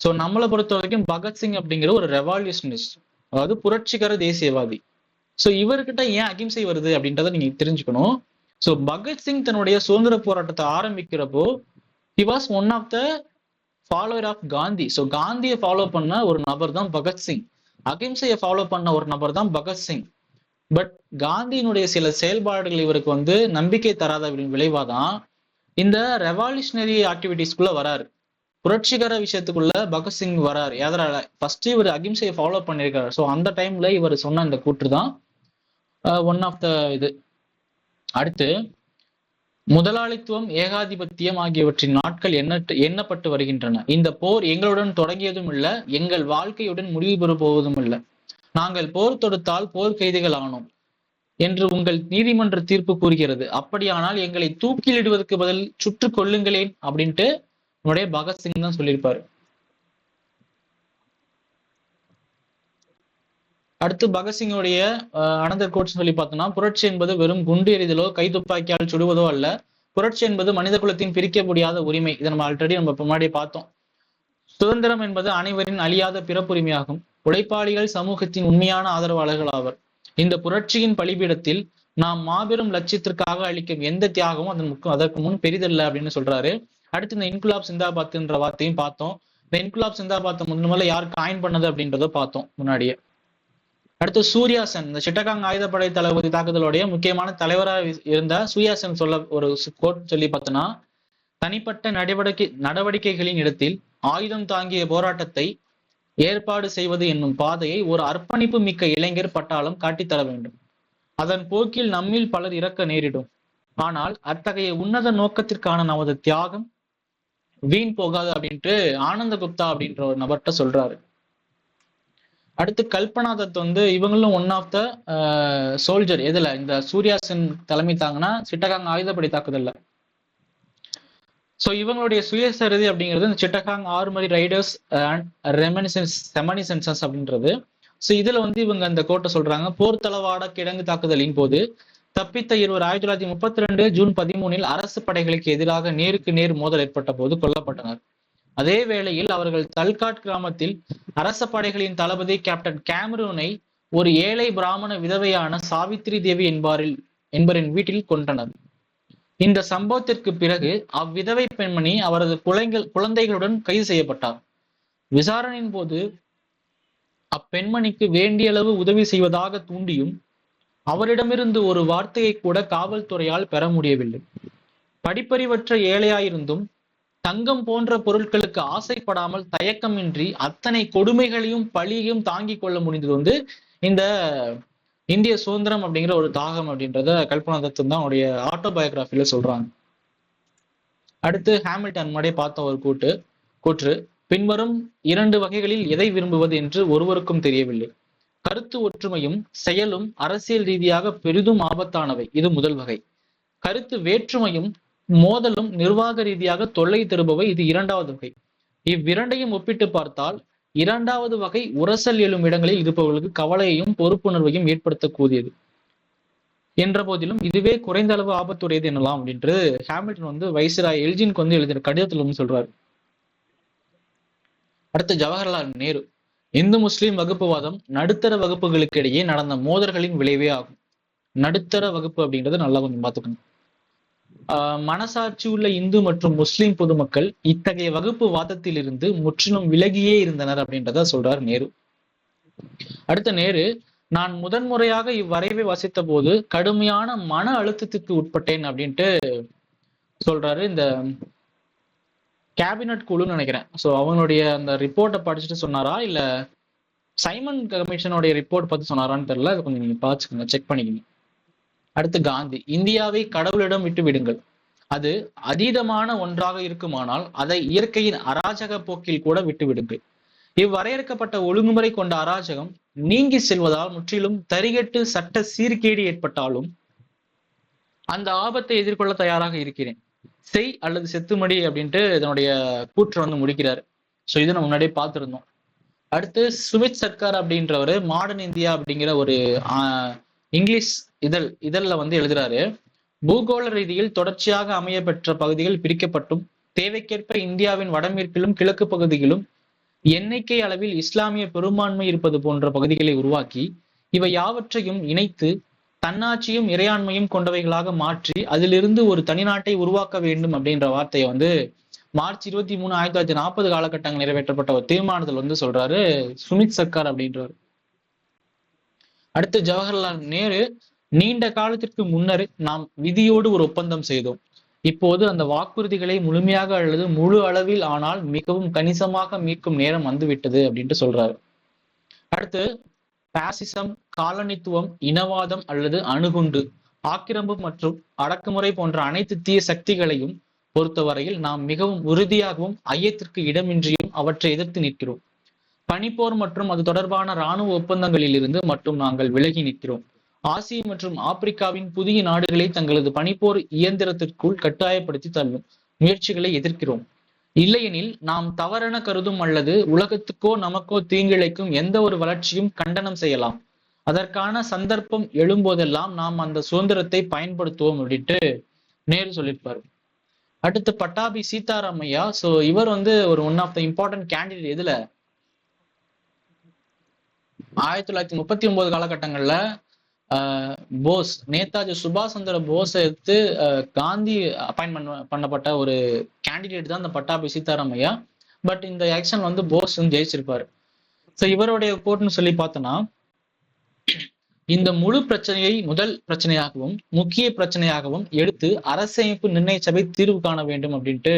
சோ நம்மளை பொறுத்த வரைக்கும் பகத்சிங் அப்படிங்கிற ஒரு ரெவால்யூஷனிஸ்ட், அதாவது புரட்சிகர தேசியவாதி. சோ இவர்கிட்ட ஏன் அகிம்சை வருது அப்படின்றத நீங்க தெரிஞ்சுக்கணும். சோ பகத்சிங் தன்னுடைய சுதந்திர போராட்டத்தை ஆரம்பிக்கிறப்போ he was one of the follower of Gandhi. So காந்தியை ஃபாலோ பண்ண ஒரு நபர் தான் பகத்சிங், அகிம்சையை ஃபாலோ பண்ண ஒரு நபர் தான் பகத்சிங். பட் காந்தியினுடைய சில செயல்பாடுகள் இவருக்கு நம்பிக்கை தராத விளைவாதான் இந்த ரெவால்யூஷனரி ஆக்டிவிட்டிஸ்குள்ள வராரு, புரட்சிகர விஷயத்துக்குள்ள பகத்சிங் வராரு. எதனால? ஃபர்ஸ்ட் இவர் அகிம்சையை ஃபாலோ பண்ணியிருக்காரு. ஸோ அந்த டைம்ல இவர் சொன்ன இந்த கூற்று தான் ஒன் ஆஃப் த இது. அடுத்து, முதலாளித்துவம் ஏகாதிபத்தியம் ஆகியவற்றின் நாட்கள் எண்ணப்பட்டு வருகின்றன. இந்த போர் எங்களுடன் தொடங்கியதும் இல்லை, எங்கள் வாழ்க்கையுடன் முடிவு பெற போவதும் இல்லை. நாங்கள் போர் தொடுத்தால் போர் கைதிகள் ஆனோம் என்று உங்கள் நீதிமன்ற தீர்ப்பு கூறுகிறது. அப்படியானால் எங்களை தூக்கிலிடுவதற்கு பதில் சுட்டு கொள்ளுங்களேன் அப்படின்ட்டு நம்முடைய பகத்சிங் தான் சொல்லியிருப்பாரு. அடுத்து பகத்சிங்குடைய அனதர் கோட்ஸ் சொல்லி பார்த்தோம்னா, புரட்சி என்பது வெறும் குண்டு எறிதலோ கைத்துப்பாக்கியால் சுடுவதோ அல்ல. புரட்சி என்பது மனித குலத்தின் பிரிக்க முடியாத உரிமை. இதை நம்ம ஆல்ரெடி முன்னாடி பார்த்தோம். சுதந்திரம் என்பது அனைவரின் அழியாத பிறப்புரிமையாகும். உழைப்பாளிகள் சமூகத்தின் உண்மையான ஆதரவாளர்கள் ஆவர். இந்த புரட்சியின் பலிபீடத்தில் நாம் மாபெரும் லட்சியத்திற்காக அளிக்கும் எந்த தியாகமும் அதற்கு முன் பெரிதல்ல அப்படின்னு சொல்றாரு. அடுத்து இந்த இன்குலாப் சிந்தாபாத்ன்ற வார்த்தையும் பார்த்தோம். இந்த இன்குலாப் சிந்தாபாத் முதல்ல யார் காயின் பண்ணது அப்படின்றத பார்த்தோம் முன்னாடியே. அடுத்து சூர்யாசன், இந்த சிட்டகாங் ஆயுதப்படை தளபதி தாக்குதலுடைய முக்கியமான தலைவராக இருந்த சூர்யாசன் சொல்ல ஒரு கோட் சொல்லி பார்த்தோன்னா, தனிப்பட்ட நடவடிக்கைகளின் இடத்தில் ஆயுதம் தாங்கிய போராட்டத்தை ஏற்பாடு செய்வது என்னும் பாதையை ஒரு அர்ப்பணிப்பு மிக்க இளைஞர் பட்டாளம் காட்டித்தர வேண்டும். அதன் போக்கில் நம்மில் பலர் இறக்க நேரிடும். ஆனால் அத்தகைய உன்னத நோக்கத்திற்கான நமது தியாகம் வீண் போகாது அப்படின்ட்டு ஆனந்த குப்தா அப்படின்ற ஒரு நபர்கிட்ட சொல்றாரு. அடுத்து கல்பனா தத் இவங்களும் ஒன் ஆஃப் த சோல்ஜர். எதுல? இந்த சூர்யாசன் தலைமை தாங்கன்னா சிட்டகாங் ஆயுதப்படை தாக்குதல்ல. ஸோ இவங்களுடைய சுயசரிதை அப்படிங்கிறது இந்த சிட்டகாங் ஆர்மரி ரைடர்ஸ் அண்ட் ரெமனிசன்சஸ் அப்படின்றது. ஸோ இதுல வந்து இவங்க அந்த கோட்டை சொல்றாங்க. போர் தளவாட கிடங்கு தாக்குதலின் போது தப்பித்த இருவர் 1932 ஜூன் 13 அரசு படைகளுக்கு எதிராக நேருக்கு நேர் மோதல் ஏற்பட்ட போது கொல்லப்பட்டனர். அதே வேளையில் அவர்கள் தல்காட் கிராமத்தில் அரச படைகளின் தளபதி கேப்டன் கேமரூனை ஒரு ஏழை பிராமண விதவையான சாவித்ரி தேவி என்பவரின் வீட்டில் கொன்றனர். இந்த சம்பவத்திற்கு பிறகு அவ்விதவை பெண்மணி அவரது குழந்தைகளுடன் கைது செய்யப்பட்டார். விசாரணையின் போது அப்பெண்மணிக்கு வேண்டிய அளவு உதவி செய்வதாக தூண்டியும் அவரிடமிருந்து ஒரு வார்த்தையை கூட காவல்துறையால் பெற முடியவில்லை. படிப்பறிவற்ற ஏழையாயிருந்தும் தங்கம் போன்ற பொருட்களுக்கு ஆசைப்படாமல் தயக்கமின்றி அத்தனை கொடுமைகளையும் பழியையும் தாங்கிக் கொள்ள முடிந்தது வந்து இந்த இந்திய சுதந்திரம் அப்படிங்கிற ஒரு தாகம் அப்படின்றத கல்பனா தத்தன் தான் அவருடைய ஆட்டோபயோகிராஃபில சொல்றாங்க. அடுத்து ஹாமில்டன் முன்னாடியே பார்த்த ஒரு கூற்று பின்வரும் 2 வகைகளில் எதை விரும்புவது என்று ஒருவருக்கும் தெரியவில்லை. கருத்து ஒற்றுமையும் செயலும் அரசியல் ரீதியாக பெரிதும் ஆபத்தானவை, இது முதல் வகை. கருத்து வேற்றுமையும் மோதலும் நிர்வாக ரீதியாக தொல்லை தருபவை, இது 2வது வகை. இவ்விரண்டையும் ஒப்பிட்டு பார்த்தால் 2வது வகை உரசல் எழும் இடங்களில் இருப்பவர்களுக்கு கவலையையும் பொறுப்புணர்வையும் ஏற்படுத்தக்கூடியது என்ற போதிலும் இதுவே குறைந்த அளவு ஆபத்துடையது எனலாம் அப்படின்ட்டு ஹாமில்டன் வந்து வைஸ்ராய் எல்ஜினுக்கு வந்து எழுதின கடிதத்துல வந்து சொல்றாரு. அடுத்து ஜவஹர்லால் நேரு, இந்து முஸ்லிம் வகுப்புவாதம் நடுத்தர வகுப்புகளுக்கு இடையே நடந்த மோதல்களின் விளைவே ஆகும். நடுத்தர வகுப்பு அப்படின்றத நல்லா கொஞ்சம் பார்த்துக்கணும். மனசாட்சி உள்ள இந்து மற்றும் முஸ்லிம் பொதுமக்கள் இத்தகைய வகுப்பு வாதத்தில் இருந்து முற்றிலும் விலகியே இருந்தனர் அப்படின்றத சொல்றார் நேரு. அடுத்த நேரு, நான் முதன்முறையாக இவ்வரைவை வசித்த போது கடுமையான மன அழுத்தத்துக்கு உட்பட்டேன் அப்படின்ட்டு சொல்றாரு. இந்த கேபினட் குழுன்னு நினைக்கிறேன். ஸோ அவங்களுடைய அந்த ரிப்போர்ட்டை படிச்சுட்டு சொன்னாரா இல்ல சைமன் கமிஷனுடைய ரிப்போர்ட் பத்தி சொன்னாரான்னு தெரியல. அது கொஞ்சம் நீங்க பாத்துக்கோங்க, செக் பண்ணிக்கங்க. அடுத்து காந்தி, இந்தியாவை கடவுளிடம் விட்டு விடுங்கள். அது அதீதமான ஒன்றாக இருக்குமானால் அதை இயற்கையின் அராஜக போக்கில் கூட விட்டு விடுங்கள். இவ்வரையறுக்கப்பட்ட ஒழுங்குமுறை கொண்ட அராஜகம் நீங்கி செல்வதால் முற்றிலும் தரிகட்டு சட்ட சீர்கேடு ஏற்பட்டாலும் அந்த ஆபத்தை எதிர்கொள்ள தயாராக இருக்கிறேன். செய் அல்லது செத்துமடி அப்படின்ட்டு இதனுடைய கூற்று வந்து முடிக்கிறாரு. ஸோ இதை நம்ம முன்னாடியே பார்த்துருந்தோம். அடுத்து சுமித் சர்க்கார் அப்படின்றவர் மாடர்ன் இந்தியா அப்படிங்கிற ஒரு இங்கிலீஷ் இதழ்ல வந்து எழுதுறாரு. பூகோள ரீதியில் தொடர்ச்சியாக அமைய பெற்ற பகுதிகள் பிரிக்கப்பட்டும் தேவைக்கேற்ப இந்தியாவின் வடமேற்கிலும் கிழக்கு பகுதிகளும் எண்ணிக்கை அளவில் இஸ்லாமிய பெரும்பான்மை இருப்பது போன்ற பகுதிகளை உருவாக்கி இவை யாவற்றையும் இணைத்து தன்னாட்சியும் இறையாண்மையும் கொண்டவைகளாக மாற்றி அதிலிருந்து ஒரு தனிநாட்டை உருவாக்க வேண்டும் அப்படின்ற வார்த்தையை வந்து மார்ச் 23, 1940 காலகட்டங்கள் நிறைவேற்றப்பட்ட ஒரு தீர்மானத்தில் வந்து சொல்றாரு சுமித் சர்க்கார் அப்படின்றாரு. அடுத்து ஜவஹர்லால் நேரு, நீண்ட காலத்திற்கு முன்னர் நாம் விதியோடு ஒரு ஒப்பந்தம் செய்தோம். இப்போது அந்த வாக்குறுதிகளை முழுமையாக அல்லது முழு அளவில் ஆனால் மிகவும் கணிசமாக மீட்கும் நேரம் வந்துவிட்டது அப்படின்ட்டு சொல்றாரு. அடுத்து பாசிசம், காலனித்துவம், இனவாதம் அல்லது அணுகுண்டு, ஆக்கிரமிப்பு மற்றும் அடக்குமுறை போன்ற அனைத்து தீய சக்திகளையும் பொறுத்தவரையில் நாம் மிகவும் உறுதியாகவும் ஐயத்திற்கு இடமின்றியும் அவற்றை எதிர்த்து நிற்கிறோம். பனிப்போர் மற்றும் அது தொடர்பான இராணுவ ஒப்பந்தங்களில் இருந்து மட்டும் நாங்கள் விலகி நிற்கிறோம். ஆசிய மற்றும் ஆப்பிரிக்காவின் புதிய நாடுகளை தங்களது பனிப்போர் இயந்திரத்திற்குள் கட்டாயப்படுத்தி தள்ளும் முயற்சிகளை எதிர்க்கிறோம். இல்லையெனில் நாம் தவறென கருதும் அல்லது உலகத்துக்கோ நமக்கோ தீங்கிழைக்கும் எந்த ஒரு வளர்ச்சியும் கண்டனம் செய்யலாம். அதற்கான சந்தர்ப்பம் எழும்போதெல்லாம் நாம் அந்த சுதந்திரத்தை பயன்படுத்துவோம் அப்படின்ட்டு நேரு சொல்லியிருப்பாரு. அடுத்து பட்டாபி சீதாராமையா. ஸோ இவர் வந்து ஒரு one of the important candidate. எதுல 1939 காலகட்டங்கள்ல போஸ், நேதாஜி சுபாஷ் சந்திர போஸை எடுத்து காந்தி அப்பாயின்மெண்ட் பண்ணப்பட்ட ஒரு கேண்டிடேட் தான் இந்த பட்டாபி சீதாராமையா. பட் இந்த எலெக்ஷன் வந்து போஸ் வந்து ஜெயிச்சிருப்பாரு. ஸோ இவருடைய கோட்னு சொல்லி பார்த்தோன்னா, இந்த முழு பிரச்சனையை முதல் பிரச்சனையாகவும் முக்கிய பிரச்சனையாகவும் எடுத்து அரசமைப்பு நிர்ணய சபை தீர்வு காண வேண்டும் அப்படின்ட்டு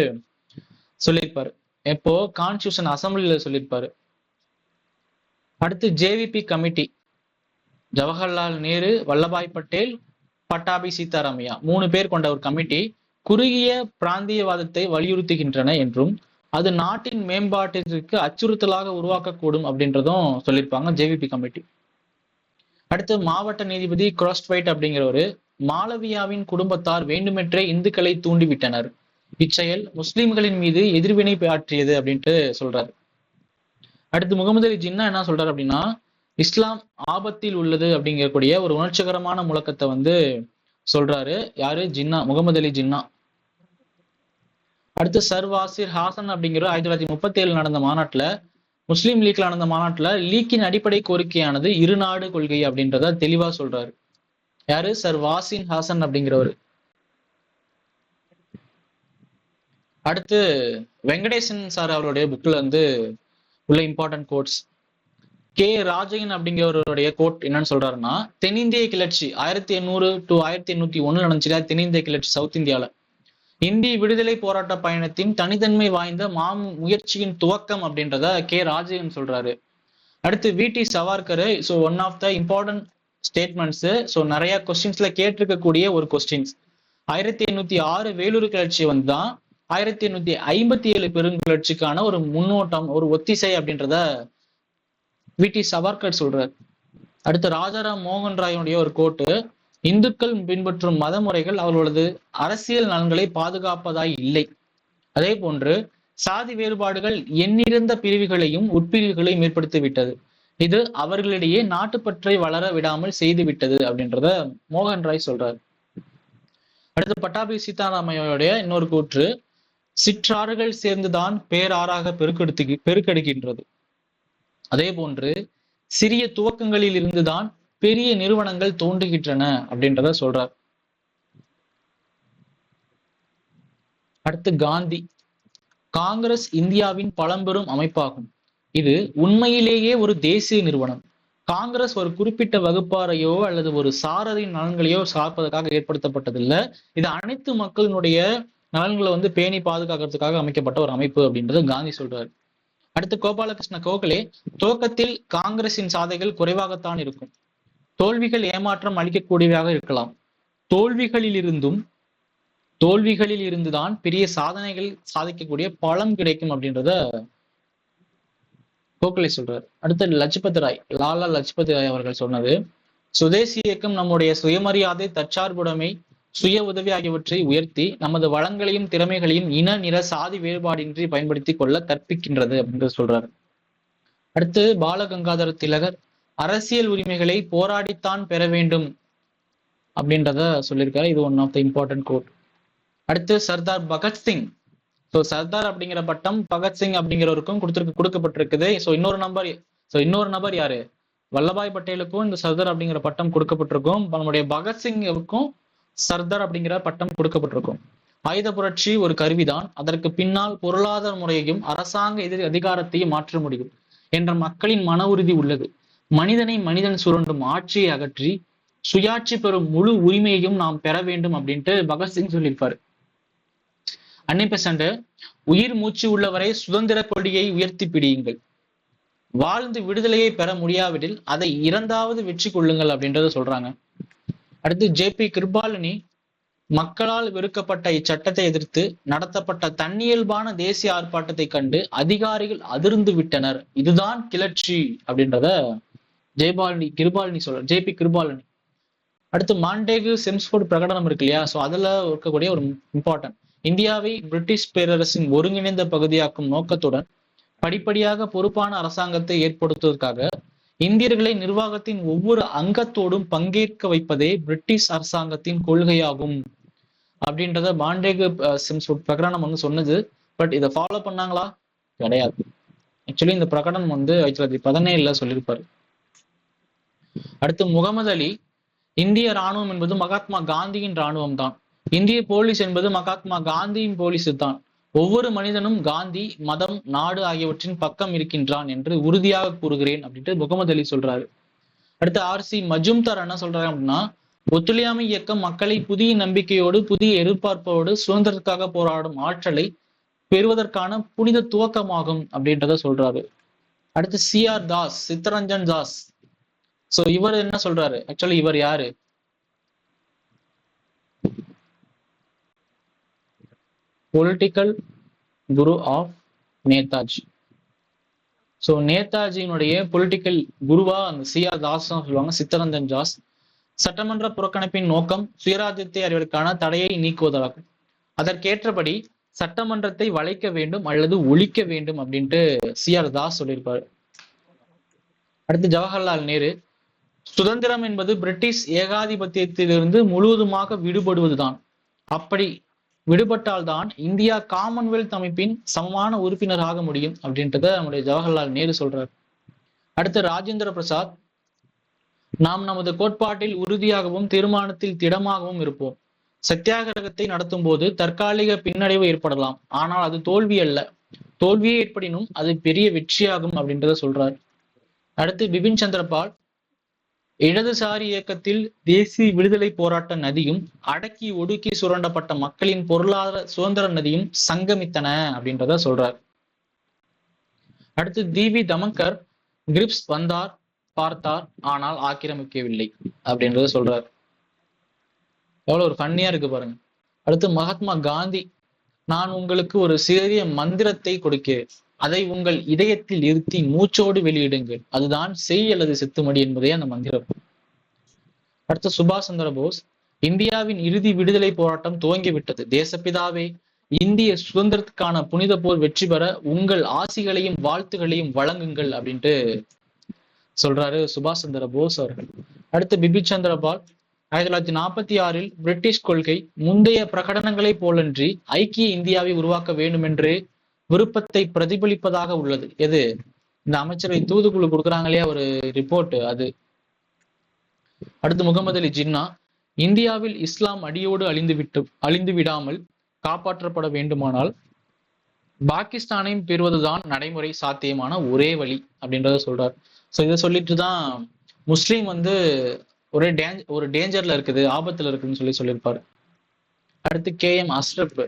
சொல்லியிருப்பாரு. எப்போ கான்ஸ்டியூஷன் அசம்பிளில சொல்லியிருப்பாரு. அடுத்து ஜேவிபி கமிட்டி, ஜவஹர்லால் நேரு, வல்லபாய் பட்டேல், பட்டாபி சீதாராமையா 3 பேர் கொண்ட ஒரு கமிட்டி குறுகிய பிராந்தியவாதத்தை வலியுறுத்துகின்றன என்றும் அது நாட்டின் மேம்பாட்டிற்கு அச்சுறுத்தலாக உருவாக்கக்கூடும் அப்படின்றதும் சொல்லியிருப்பாங்க ஜேவிபி கமிட்டி. அடுத்து மாவட்ட நீதிபதி கிராஸ்ட்வைட் அப்படிங்கிறவரு, மாளவியாவின் குடும்பத்தார் வேண்டுமென்றே இந்துக்களை தூண்டிவிட்டனர். இச்செயல் முஸ்லிம்களின் மீது எதிர்வினை ஆற்றியது அப்படின்ட்டு சொல்றாரு. அடுத்து முகமது அலி ஜின்னா என்ன சொல்றாரு அப்படின்னா, இஸ்லாம் ஆபத்தில் உள்ளது அப்படிங்கக்கூடிய ஒரு உணர்ச்சிகரமான முழக்கத்தை வந்து சொல்றாரு. யாரு? ஜின்னா, முகமது அலி ஜின்னா. அடுத்து சர் வாசிர் ஹாசன் அப்படிங்கிற 1937 நடந்த மாநாட்டுல, முஸ்லீம் லீக்ல நடந்த மாநாட்டுல லீக்கின் அடிப்படை கோரிக்கையானது இருநாடு கொள்கை அப்படின்றத தெளிவா சொல்றாரு. யாரு? சர் வாசின் ஹாசன் அப்படிங்கிறவர். அடுத்து வெங்கடேசன் சார் அவருடைய புக்ல வந்து உள்ள இம்பார்ட்டன்ட் கோட்ஸ். கே ராஜையன் அப்படிங்கிறவருடைய கோட் என்னன்னு சொல்றாருன்னா, தென்னிந்திய கிளர்ச்சி 1800 to 1801 நடந்துச்சு. தென்னிந்திய கிளர்ச்சி சவுத் இந்தியால இந்திய விடுதலை போராட்ட பயணத்தின் தனித்தன்மை வாய்ந்த முயற்சியின் துவக்கம் அப்படின்றத கே ராஜையன் சொல்றாரு. அடுத்து V D. Savarkar. So one of the important statements. So நிறைய கொஸ்டின்ஸ்ல கேட்டிருக்கக்கூடிய ஒரு கொஸ்டின்ஸ். 1806 வேலூர் கிளர்ச்சி வந்து தான் 1857 பெருங்கிளர்ச்சிக்கான ஒரு முன்னோட்டம், ஒரு ஒத்திசை அப்படின்றத வி.டி. சவார்கர் சொல்றார். அடுத்து ராஜாராம் மோகன் ராயுடைய ஒரு கோட்டு, இந்துக்கள் பின்பற்றும் மத முறைகள் அவர்களது அரசியல் நலன்களை பாதுகாப்பதாய் இல்லை. அதே போன்று சாதி வேறுபாடுகள் எண்ணிறந்த பிரிவுகளையும் உட்பிரிவுகளையும் ஏற்படுத்தி விட்டது. இது அவர்களிடையே நாட்டுப்பற்றை வளர விடாமல் செய்து விட்டது அப்படின்றத மோகன் ராய் சொல்றார். அடுத்து பட்டாபி சீதாராமையோடைய இன்னொரு கூற்று, சிற்றாறுகள் சேர்ந்துதான் பேராறாக பெருக்கெடுக்கின்றது. அதே போன்று சிறிய துவக்கங்களில் இருந்துதான் பெரிய நிறுவனங்கள் தோன்றுகின்றன அப்படின்றத சொல்றார். அடுத்து காந்தி. காங்கிரஸ் இந்தியாவின் பழம்பெரும் அமைப்பாகும். இது உண்மையிலேயே ஒரு தேசிய நிறுவனம். காங்கிரஸ் ஒரு குறிப்பிட்ட வகுப்பாரையோ அல்லது ஒரு சாரரின் நலன்களையோ சார்ப்பதற்காக ஏற்படுத்தப்பட்டதில்லை. இது அனைத்து மக்களினுடைய நலன்களை வந்து பேணி பாதுகாக்கிறதுக்காக அமைக்கப்பட்ட ஒரு அமைப்பு அப்படின்றது காந்தி சொல்றாரு. அடுத்து கோபாலகிருஷ்ண கோகலே, துவக்கத்தில் காங்கிரசின் சாதைகள் குறைவாகத்தான் இருக்கும். தோல்விகள் ஏமாற்றம் அளிக்கக்கூடியதாக இருக்கலாம். தோல்விகளில் இருந்துதான் பெரிய சாதனைகள் சாதிக்கக்கூடிய பலம் கிடைக்கும் அப்படின்றத கோகலே சொல்றார். அடுத்து லஜ்பத் ராய், லாலா லஜ்பத் ராய் அவர்கள் சொன்னது, சுதேசி இயக்கம் நம்முடைய சுயமரியாதை, தற்சார்புடைமை, சுய உதவி ஆகியவற்றை உயர்த்தி நமது வளங்களையும் திறமைகளையும் இன நிற சாதி வேறுபாடின்றி பயன்படுத்தி கொள்ள கற்பிக்கின்றது அப்படின்றது சொல்றாரு. அடுத்து பாலகங்காதர திலகர், அரசியல் உரிமைகளை போராடித்தான் பெற வேண்டும் அப்படின்றத சொல்லியிருக்காரு. இது one of the important quote. அடுத்து சர்தார் பகத்சிங். ஸோ சர்தார் அப்படிங்கிற பட்டம் பகத்சிங் அப்படிங்கிறவருக்கும் கொடுக்கப்பட்டிருக்குது. ஸோ இன்னொரு நபர் யாரு? வல்லபாய் பட்டேலுக்கும் இந்த சர்தார் அப்படிங்கிற பட்டம் கொடுக்கப்பட்டிருக்கும். நம்முடைய பகத்சிங்குக்கும் சர்தார் அப்படிங்கிற பட்டம் கொடுக்கப்பட்டிருக்கும். ஆயுத புரட்சி ஒரு கருவிதான், அதற்கு பின்னால் பொருளாதார முறையையும் அரசாங்க அதிகாரத்தையும் மாற்ற முடியும் என்ற மக்களின் மன உறுதி உள்ளது. மனிதனை மனிதன் சுரண்டும் ஆட்சியை அகற்றி சுயாட்சி பெறும் முழு உரிமையையும் நாம் பெற வேண்டும் அப்படின்ட்டு பகத்சிங் சொல்லியிருப்பாரு. அன்னிபெசன்ட், உயிர் மூச்சு உள்ளவரை சுதந்திர கொடியை உயர்த்தி பிடியுங்கள். வாழ்ந்து விடுதலையை பெற முடியாவிடில் அதை இறந்தாவது வெற்றி கொள்ளுங்கள் அப்படின்றத சொல்றாங்க. அடுத்து ஜே.பி. கிருபாலினி, மக்களால் வெறுக்கப்பட்ட இச்சட்டத்தை எதிர்த்து நடத்தப்பட்ட தன்னியல்பான தேசிய ஆர்ப்பாட்டத்தை கண்டு அதிகாரிகள் அதிர்ந்து விட்டனர். இதுதான் கிளர்ச்சி அப்படின்றத கிருபாலினி சொல்றார், ஜே.பி. கிருபாலினி. அடுத்து மாண்டேகு செம்ஸ்போர்ட் பிரகடனம் இருக்கு இல்லையா? ஸோ அதுல இருக்கக்கூடிய ஒரு இம்பார்ட்டன்ட், இந்தியாவை பிரிட்டிஷ் பேரரசின் ஒருங்கிணைந்த பகுதியாக்கும் நோக்கத்துடன் படிப்படியாக பொறுப்பான அரசாங்கத்தை ஏற்படுத்துவதற்காக இந்தியர்களை நிர்வாகத்தின் ஒவ்வொரு அங்கத்தோடும் பங்கேற்க வைப்பதே பிரிட்டிஷ் அரசாங்கத்தின் கொள்கையாகும் அப்படின்றத மாண்டேகு செம்ஸ்போர்ட் பிரகடனம் வந்து சொன்னது. பட் இதை ஃபாலோ பண்ணாங்களா? கிடையாது. ஆக்சுவலி இந்த பிரகடனம் வந்து 1917 சொல்லியிருப்பாரு. அடுத்து முகமது அலி, இந்திய இராணுவம் என்பது மகாத்மா காந்தியின் இராணுவம் தான். இந்திய போலீஸ் என்பது மகாத்மா காந்தியின் போலீஸ் தான். ஒவ்வொரு மனிதனும் காந்தி, மதம், நாடு ஆகியவற்றின் பக்கம் இருக்கின்றான் என்று உறுதியாக கூறுகிறேன் அப்படின்ட்டு முகமது அலி சொல்றாரு. அடுத்து ஆர்.சி. மஜும்தார் என்ன சொல்றாரு அப்படின்னா, ஒத்துழையாமை இயக்கம் மக்களை புதிய நம்பிக்கையோடு புதிய எதிர்பார்ப்போடு சுதந்திரத்துக்காக போராடும் ஆற்றலை பெறுவதற்கான புனித துவக்கமாகும் அப்படின்றத சொல்றாரு. அடுத்து சி.ஆர். தாஸ், சித்தரஞ்சன் தாஸ். சோ இவர் என்ன சொல்றாரு? ஆக்சுவலி இவர் யாரு? Political guru of Netaji. So நேதாஜியினுடைய பொலிட்டிக்கல் குருவா அந்த சி.ஆர். தாஸ் சொல்லுவாங்க, சித்தரஞ்சன் தாஸ். சட்டமன்ற புறக்கணிப்பின் நோக்கம் சுயராஜ்யத்தை அறிவதற்கான தடையை நீக்குவதாகும். அதற்கேற்றபடி சட்டமன்றத்தை வளைக்க வேண்டும் அல்லது ஒழிக்க வேண்டும் அப்படின்ட்டு CR தாஸ் சொல்லியிருப்பாரு. அடுத்து ஜவஹர்லால் நேரு, சுதந்திரம் என்பது பிரிட்டிஷ் ஏகாதிபத்தியத்திலிருந்து முழுவதுமாக விடுபடுவதுதான். அப்படி விடுபட்டால்தான் இந்தியா காமன்வெல்த் அமைப்பின் சமமான உறுப்பினராக முடியும் அப்படின்றத நம்முடைய ஜவஹர்லால் நேரு சொல்றார். அடுத்து ராஜேந்திர பிரசாத், நாம் நமது கோட்பாட்டில் உறுதியாகவும் தீர்மானத்தில் திடமாகவும் இருப்போம். சத்தியாகிரகத்தை நடத்தும் போது தற்காலிக பின்னடைவு ஏற்படலாம், ஆனால் அது தோல்வி அல்ல. தோல்வியே ஏற்படினும் அது பெரிய வெற்றியாகும் அப்படின்றத சொல்றார். அடுத்து பிபின் சந்திரபால், இடதுசாரி இயக்கத்தில் தேசிய விடுதலை போராட்ட நதியும் அடக்கி ஒடுக்கி சுரண்டப்பட்ட மக்களின் பொருளாதார சுதந்திர நதியும் சங்கமித்தன அப்படின்றத சொல்றார். அடுத்து DV தமங்கர், கிரிப்ஸ் வந்தார் பார்த்தார் ஆனால் ஆக்கிரமிக்கவில்லை அப்படின்றத சொல்றார். எவ்வளவு ஒரு ஃபன்னியா இருக்கு பாருங்க. அடுத்து மகாத்மா காந்தி, நான் உங்களுக்கு ஒரு சிறிய மந்திரத்தை கொடுக்கிறேன், அதை உங்கள் இதயத்தில் இருத்தி மூச்சோடு வெளியிடுங்கள், அதுதான் செய் அல்லது செத்துமடி என்பதே அந்த மந்திரம். அடுத்து சுபாஷ் சந்திர போஸ், இந்தியாவின் இறுதி விடுதலை போராட்டம் துவங்கிவிட்டது, தேசப்பிதாவே, இந்திய சுதந்திரத்துக்கான புனித போர் வெற்றி பெற உங்கள் ஆசிகளையும் வாழ்த்துகளையும் வழங்குங்கள் அப்படின்ட்டு சொல்றாரு சுபாஷ் சந்திர போஸ் அவர்கள். அடுத்து பிபின் சந்திரபால், 1946 பிரிட்டிஷ் கொள்கை முந்தைய பிரகடனங்களை போலன்றி ஐக்கிய இந்தியாவை உருவாக்க வேண்டும் என்று விருப்பத்தை பிரதிபலிப்பதாக உள்ளது. எது? இந்த அமைச்சரவை தூதுக்குழு கொடுக்குறாங்க இல்லையா ஒரு ரிப்போர்ட் அது. அடுத்து முகமது அலி ஜின்னா, இந்தியாவில் இஸ்லாம் அடியோடு அழிந்து விடாமல் காப்பாற்றப்பட வேண்டுமானால் பாகிஸ்தானையும் பெறுவதுதான் நடைமுறை சாத்தியமான ஒரே வழி அப்படின்றத சொல்றார். ஸோ இதை சொல்லிட்டு தான் முஸ்லீம் ஒரு டேஞ்சர்ல இருக்குது, ஆபத்துல இருக்குன்னு சொல்லியிருப்பாரு. அடுத்து KM அஷ்ரப்,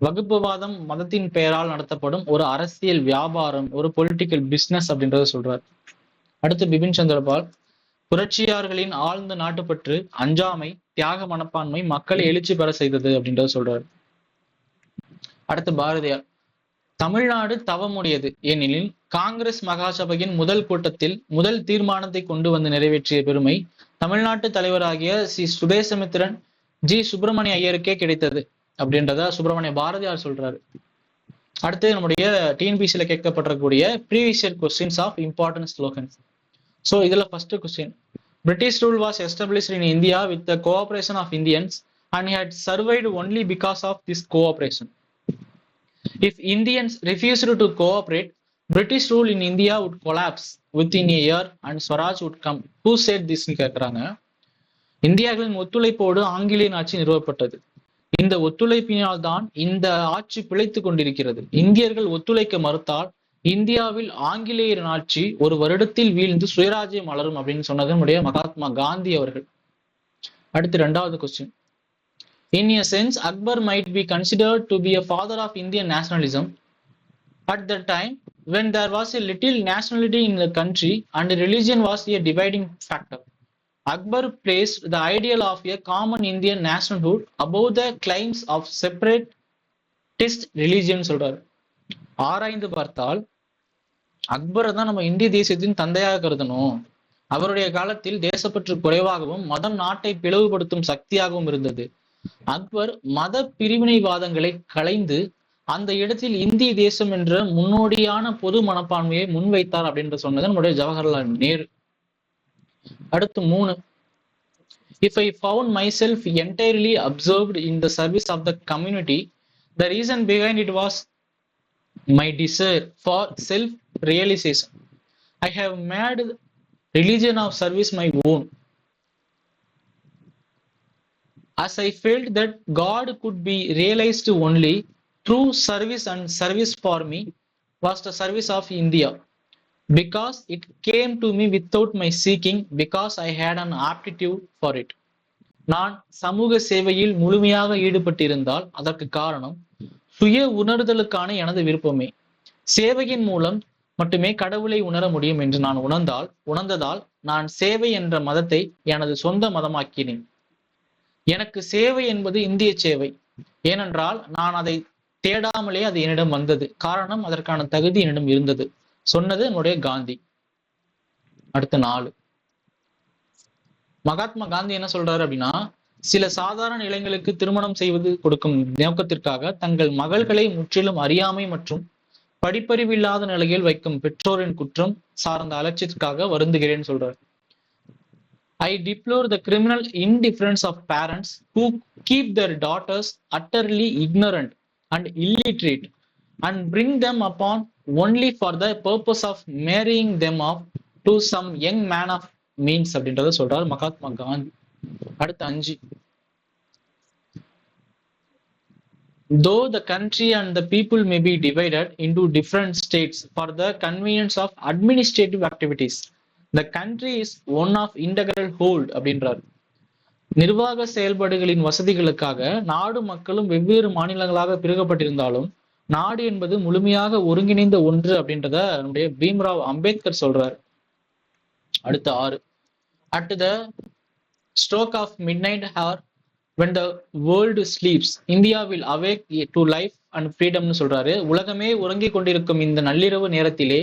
வகுப்புவாதம் மதத்தின் பெயரால் நடத்தப்படும் ஒரு அரசியல் வியாபாரம், ஒரு பொலிட்டிக்கல் பிசினஸ் அப்படின்றத சொல்றார். அடுத்து பிபின் சந்திரபால், புரட்சியாளர்களின் ஆழ்ந்த நாட்டுப்பற்று, அஞ்சாமை, தியாக மனப்பான்மை மக்களை எழுச்சி பெற செய்தது அப்படின்றத சொல்றாரு. அடுத்து பாரதியார், தமிழ்நாடு தவமுடையது, ஏனெனில் காங்கிரஸ் மகாசபையின் முதல் கூட்டத்தில் முதல் தீர்மானத்தை கொண்டு வந்து நிறைவேற்றிய பெருமை தமிழ்நாட்டு தலைவராகிய சுதேசமித்திரன் சுப்பிரமணிய ஐயருக்கே கிடைத்தது அப்படின்றத சுப்பிரமணிய பாரதியார் சொல்றாரு. அடுத்து நம்முடைய TNPSC கேட்கப்பட்டிருக்கக்கூடிய previous year questions of important slogans. So இதுல first question, British rule was established in India with the cooperation of Indians and had survived only because of this cooperation. If Indians refused to cooperate, British rule in India would collapse within a year and Swaraj would come. Who said this? கேட்கிறாங்க. இந்தியாவின் ஒத்துழைப்போடு ஆங்கிலேயன் ஆட்சி நிறுவப்பட்டது. இந்த ஒத்துழைப்பினால் தான் இந்த ஆட்சி பிழைத்துக் கொண்டிருக்கிறது. இந்தியர்கள் ஒத்துழைக்க மறுத்தால் இந்தியாவில் ஆங்கிலேயரின் ஆட்சி ஒரு வருடத்தில் வீழ்ந்து சுயராஜ்யம் மலரும் அப்படின்னு சொன்னது நம்முடைய மகாத்மா காந்தி அவர்கள். அடுத்து இரண்டாவது question, in a sense, Akbar might be considered to be a father of Indian nationalism at the time when there was a little nationality in the country and religion was a dividing factor. Akbar placed the ideal of a common Indian nationhood above the claims of separatist religion. சொல்றாரு. ஆராய்ந்து பார்த்தால் அக்பரை தான் நம்ம இந்திய தேசத்தின் தந்தையாக கருதணும். அவருடைய காலத்தில் தேசப்பற்று குறைவாகவும் மதம் நாட்டை பிளவுபடுத்தும் சக்தியாகவும் இருந்தது. அக்பர் மத பிரிவினைவாதங்களை களைந்து அந்த இடத்தில் இந்திய தேசம் என்ற முன்னோடியான பொது மனப்பான்மையை முன்வைத்தார் அப்படின்ற சொன்னது நம்முடைய ஜவஹர்லால் நேரு. அடுத்து 3, if I found myself entirely absorbed in the service of the community, the reason behind it was my desire for self-realization. I have made religion of service my own. As I felt that God could be realized only through service, and service for me was the service of India, because it came to me without my seeking, because I had an aptitude for it. நான் சமூக சேவையில் முழுமையாக ஈடுபட்டிருந்தால் அதற்கு காரணம் சுய உணர்தலுக்கான எனது விருப்பமே. சேவையின் மூலம் மட்டுமே கடவுளை உணர முடியும் என்று நான் உணர்ந்ததால் நான் சேவை என்ற மதத்தை எனது சொந்த மதமாக்கினேன். எனக்கு சேவை என்பது இந்திய சேவை, ஏனென்றால் நான் அதை தேடாமலே அது என்னிடம் வந்தது. காரணம், அதற்கான தகுதி என்னிடம் இருந்தது. சொன்னது என்னுடைய காந்தி. அடுத்த 4, மகாத்மா காந்தி என்ன சொல்றாரு அப்படின்னா, சில சாதாரண இளைஞர்களுக்கு திருமணம் செய்வது கொடுக்கும் நோக்கத்திற்காக தங்கள் மகள்களை முற்றிலும் அறியாமை மற்றும் படிப்பறிவில்லாத நிலையில் வைக்கும் பெற்றோரின் குற்றம் சார்ந்த அலட்சியத்திற்காக வருந்துகிறேன்னு சொல்றார். I deplore the criminal indifference of parents who keep their daughters utterly ignorant and illiterate and bring them upon only for the purpose of marrying them off to some young man of means அப்படின்றத சொல்றார் மகாத்மா காந்தி. அடுத்து 5. Though the country and the people may be divided into different states for the convenience of administrative activities, the country is one of integral whole அப்படின்றார். நிர்வாக செயல்பாடுகளின் வசதிகளுக்காக நாடு மக்களும் வெவ்வேறு மாநிலங்களாக பிரிக்கப்பட்டிருந்தாலும் நாடு என்பது முழுமையாக ஒருங்கிணைந்த ஒன்று அப்படின்றத நம்முடைய பீம்ராவ் அம்பேத்கர் சொல்றார். அடுத்த 6. At the stroke of midnight hour when the world sleeps, India will awake to life and freedom னு சொல்றாரு. உலகமே உறங்கிக் கொண்டிருக்கும் இந்த நள்ளிரவு நேரத்திலே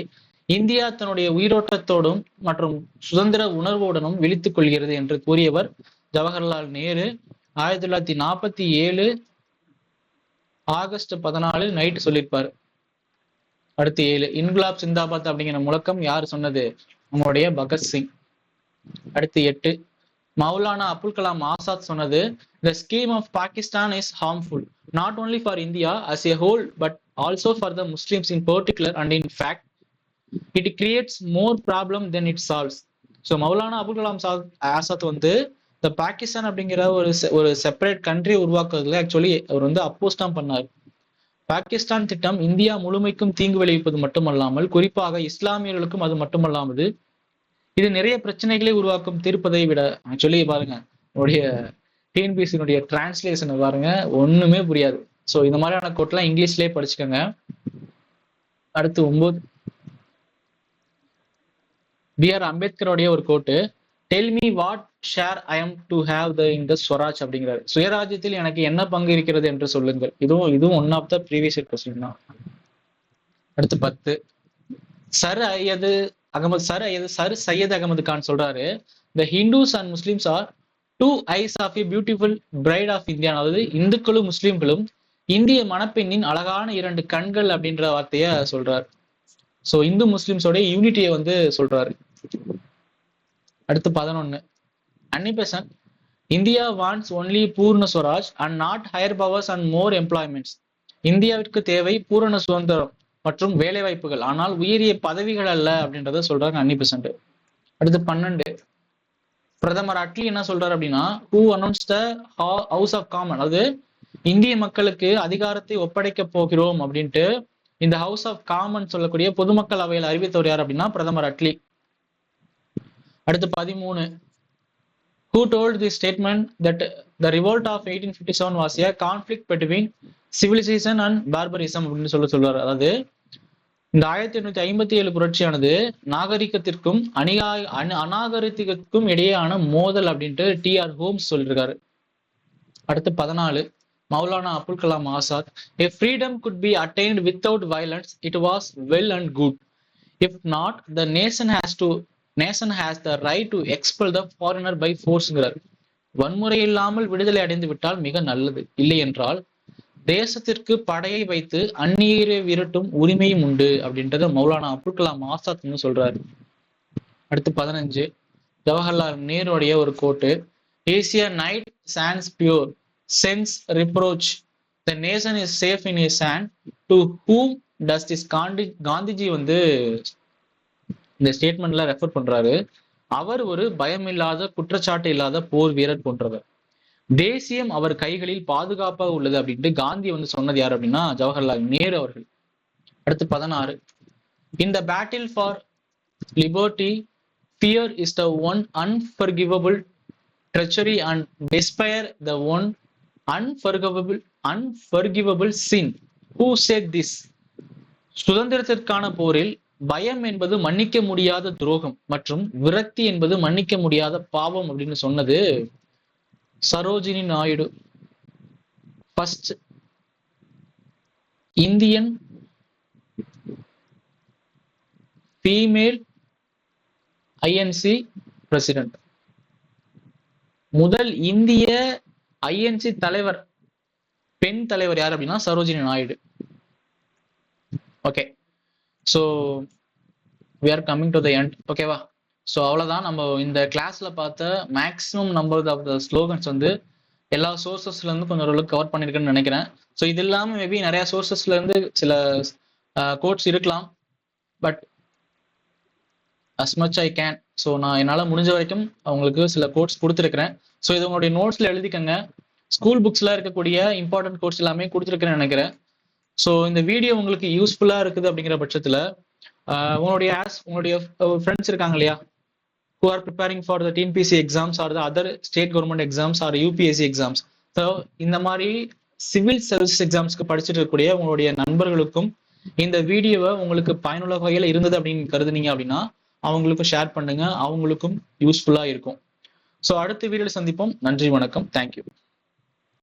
இந்தியா தன்னுடைய உயிரோட்டத்தோடும் மற்றும் சுதந்திர உணர்வோடனும் விழித்துக் கொள்கிறது என்று கூறியவர் ஜவஹர்லால் நேரு. 1947 ஆகஸ்ட் 14 நைட் சொல்லியிருப்பாரு. அடுத்து 7. இன்குலாப் சிந்தாபாத் அப்படிங்கிற முழக்கம் யார் சொன்னது? நம்மளுடைய பகத்சிங். அடுத்து 8. மௌலானா அபுல் கலாம் ஆசாத் சொன்னது, the scheme of Pakistan is harmful not only for India as a whole but also for the Muslims in particular and in fact it creates more problem than it solves. So Maulana Abul Kalam Azad வந்து இந்த பாகிஸ்தான் அப்படிங்கிற ஒரு separate country உருவாக்குறதுல actually அவர் வந்து அப்போஸ் தான் பண்ணார். பாகிஸ்தான் திட்டம் India முழுமைக்கும் தீங்கு விளைவிப்பது மட்டுமல்லாமல் குறிப்பாக இஸ்லாமியர்களுக்கும் அது மட்டுமல்லாமல் இது நிறைய பிரச்சனைகளை உருவாக்கும் தீர்ப்பதை விட ஆக்சுவலி பாருங்க உடைய டிஎன்பிஎஸ்சியினுடைய டிரான்ஸ்லேஷனை பாருங்க ஒண்ணுமே புரியாது. ஸோ இந்த மாதிரியான கோட்லாம் இங்கிலீஷ்லேயே படிச்சுக்கோங்க. அடுத்து 9. பிஆர் அம்பேத்கருடைய ஒரு quote, tell me what share I am to have the in the swaraj அப்படிங்கிறாரு. சுயராஜ்யத்தில் எனக்கு என்ன பங்கு இருக்கிறது என்று சொல்லுங்கள். இதுவும் one of the previous year question தான். அடுத்து 10. சர் சையத் அகமது கான் சொல்றாரு, the Hindus and Muslims are two eyes of a beautiful bride of India. அதாவது இந்துக்களும் முஸ்லிம்களும் இந்திய மணப்பெண்ணின் அழகான 2 கண்கள் அப்படின்ற வார்த்தைய சொல்றாரு. ஸோ இந்து முஸ்லிம்ஸோட யூனிட்டியை வந்து சொல்றாரு. அடுத்து 11. அன்னிபெசன்ட் இந்தியா வாண்ட்ஸ் ஒன்லி பூர்ண Swaraj and not higher powers and more employments. இந்தியாவிற்கு தேவை பூரண சுதந்திரம் மற்றும் வேலை வாய்ப்புகள், ஆனால் உயரிய பதவிகள் அல்ல அப்படின்றத சொல்றாங்க அன்னிபெசன்ட். அடுத்து 12. பிரதமர் அட்லி என்ன சொல்றாரு அப்படின்னா, who announce the House of Common, அதாவது இந்திய மக்களுக்கு அதிகாரத்தை ஒப்படைக்க போகிறோம் அப்படின்ட்டு இந்த ஹவுஸ் ஆஃப் காமன் சொல்லக்கூடிய பொதுமக்கள் அவையில் அறிவித்தவர் யார் அப்படின்னா பிரதமர் அட்லி. அடுத்து 13. Who told this statement that the revolt of 1857 was a conflict between civilization and barbarism அப்படின்னு சொல்லுவார். அதாவது இந்த 1857 புரட்சியானது நாகரிகத்திற்கும் அநாகரிகத்திற்கும் இடையேயான மோதல் அப்படின்ட்டு டிஆர் ஹோம்ஸ் சொல்லியிருக்காரு. அடுத்து 14. Maulana Abul Kalam Azad, a freedom could be attained without violence, it was well and good. If not, the nation has the right to expel the foreigner by forceங்கிறார். வன்முறை இல்லாமல் விடுதலை அடைந்து விட்டால் மிக நல்லது, இல்லை என்றால் தேசத்திற்கு படையை வைத்து அந்நியரை விரட்டும் உரிமையும் உண்டு அப்படின்றத மௌலானா அபுல் கலாம் ஆசாத் சொல்றாரு. அடுத்து 15. ஜவஹர்லால் நேருடைய ஒரு quote, Asia knight sans pure sense reproach the nation is safe in his hand to whom does this Gandhiji வந்து இந்த ஸ்டேட்மெண்ட்ல ரெஃபர் பண்றாரு. அவர் ஒரு பயமில்லாத குற்றச்சாட்டு இல்லாத போர் வீரர் போன்றவர். தேசியம் அவர் கைகளில் பாதுகாப்பாக உள்ளது அப்படின்ட்டு காந்தி வந்து சொன்னது யார் அப்படின்னா ஜவஹர்லால் நேரு அவர்கள். அடுத்து 16. In the battle for liberty fear is the one unforgivable treachery and despair the one unforgivable sin. Who said this? சுதந்திரத்திற்கான போரில் பயம் என்பது மன்னிக்க முடியாத துரோகம் மற்றும் விரக்தி என்பது மன்னிக்க முடியாத பாவம் அப்படின்னு சொன்னது Sarojini Naidu. First Indian female INC president, முதல் இந்திய ஐஎன்சி தலைவர், பெண் தலைவர் யார் அப்படின்னா Sarojini Naidu. Okay, so we are coming to the end. ஓகேவா? ஸோ அவ்வளோதான், நம்ம இந்த கிளாஸ்ல பார்த்த maximum number of the slogans வந்து எல்லா சோர்சஸ்ல இருந்து கொஞ்சம் ஓரளவுக்கு கவர் பண்ணிருக்கேன்னு நினைக்கிறேன். ஸோ இது இல்லாமல் மேபி நிறைய சோர்சஸ்ல இருந்து சில கோட்ஸ் இருக்கலாம், but as much I can. So நான் என்னால் முடிஞ்ச வரைக்கும் அவங்களுக்கு சில கோட்ஸ் கொடுத்துருக்கிறேன். ஸோ இது உங்களுடைய நோட்ஸ்ல எழுதிக்கங்க. ஸ்கூல் புக்ஸ்ல இருக்கக்கூடிய இம்பார்ட்டன்ட் கோட்ஸ் எல்லாமே கொடுத்துருக்கேன்னு நினைக்கிறேன். ஸோ இந்த வீடியோ உங்களுக்கு யூஸ்ஃபுல்லா இருக்குது அப்படிங்கிற பட்சத்தில் உங்களுடைய ஃப்ரெண்ட்ஸ் இருக்காங்க இல்லையா, who are preparing for the TNPSC exams or the other state government exams or UPSC exams. So இந்த மாதிரி சிவில் சர்வீஸ் எக்ஸாம்ஸ்க்கு படிச்சுட்டு இருக்கக்கூடிய உங்களுடைய நண்பர்களுக்கும் இந்த வீடியோவை உங்களுக்கு பயனுள்ள வகையில் இருந்தது அப்படின்னு கருதுனீங்க அப்படின்னா அவங்களுக்கும் ஷேர் பண்ணுங்க, அவங்களுக்கும் யூஸ்ஃபுல்லா இருக்கும். ஸோ அடுத்த வீடியோவில் சந்திப்போம். நன்றி, வணக்கம், தேங்க்யூ.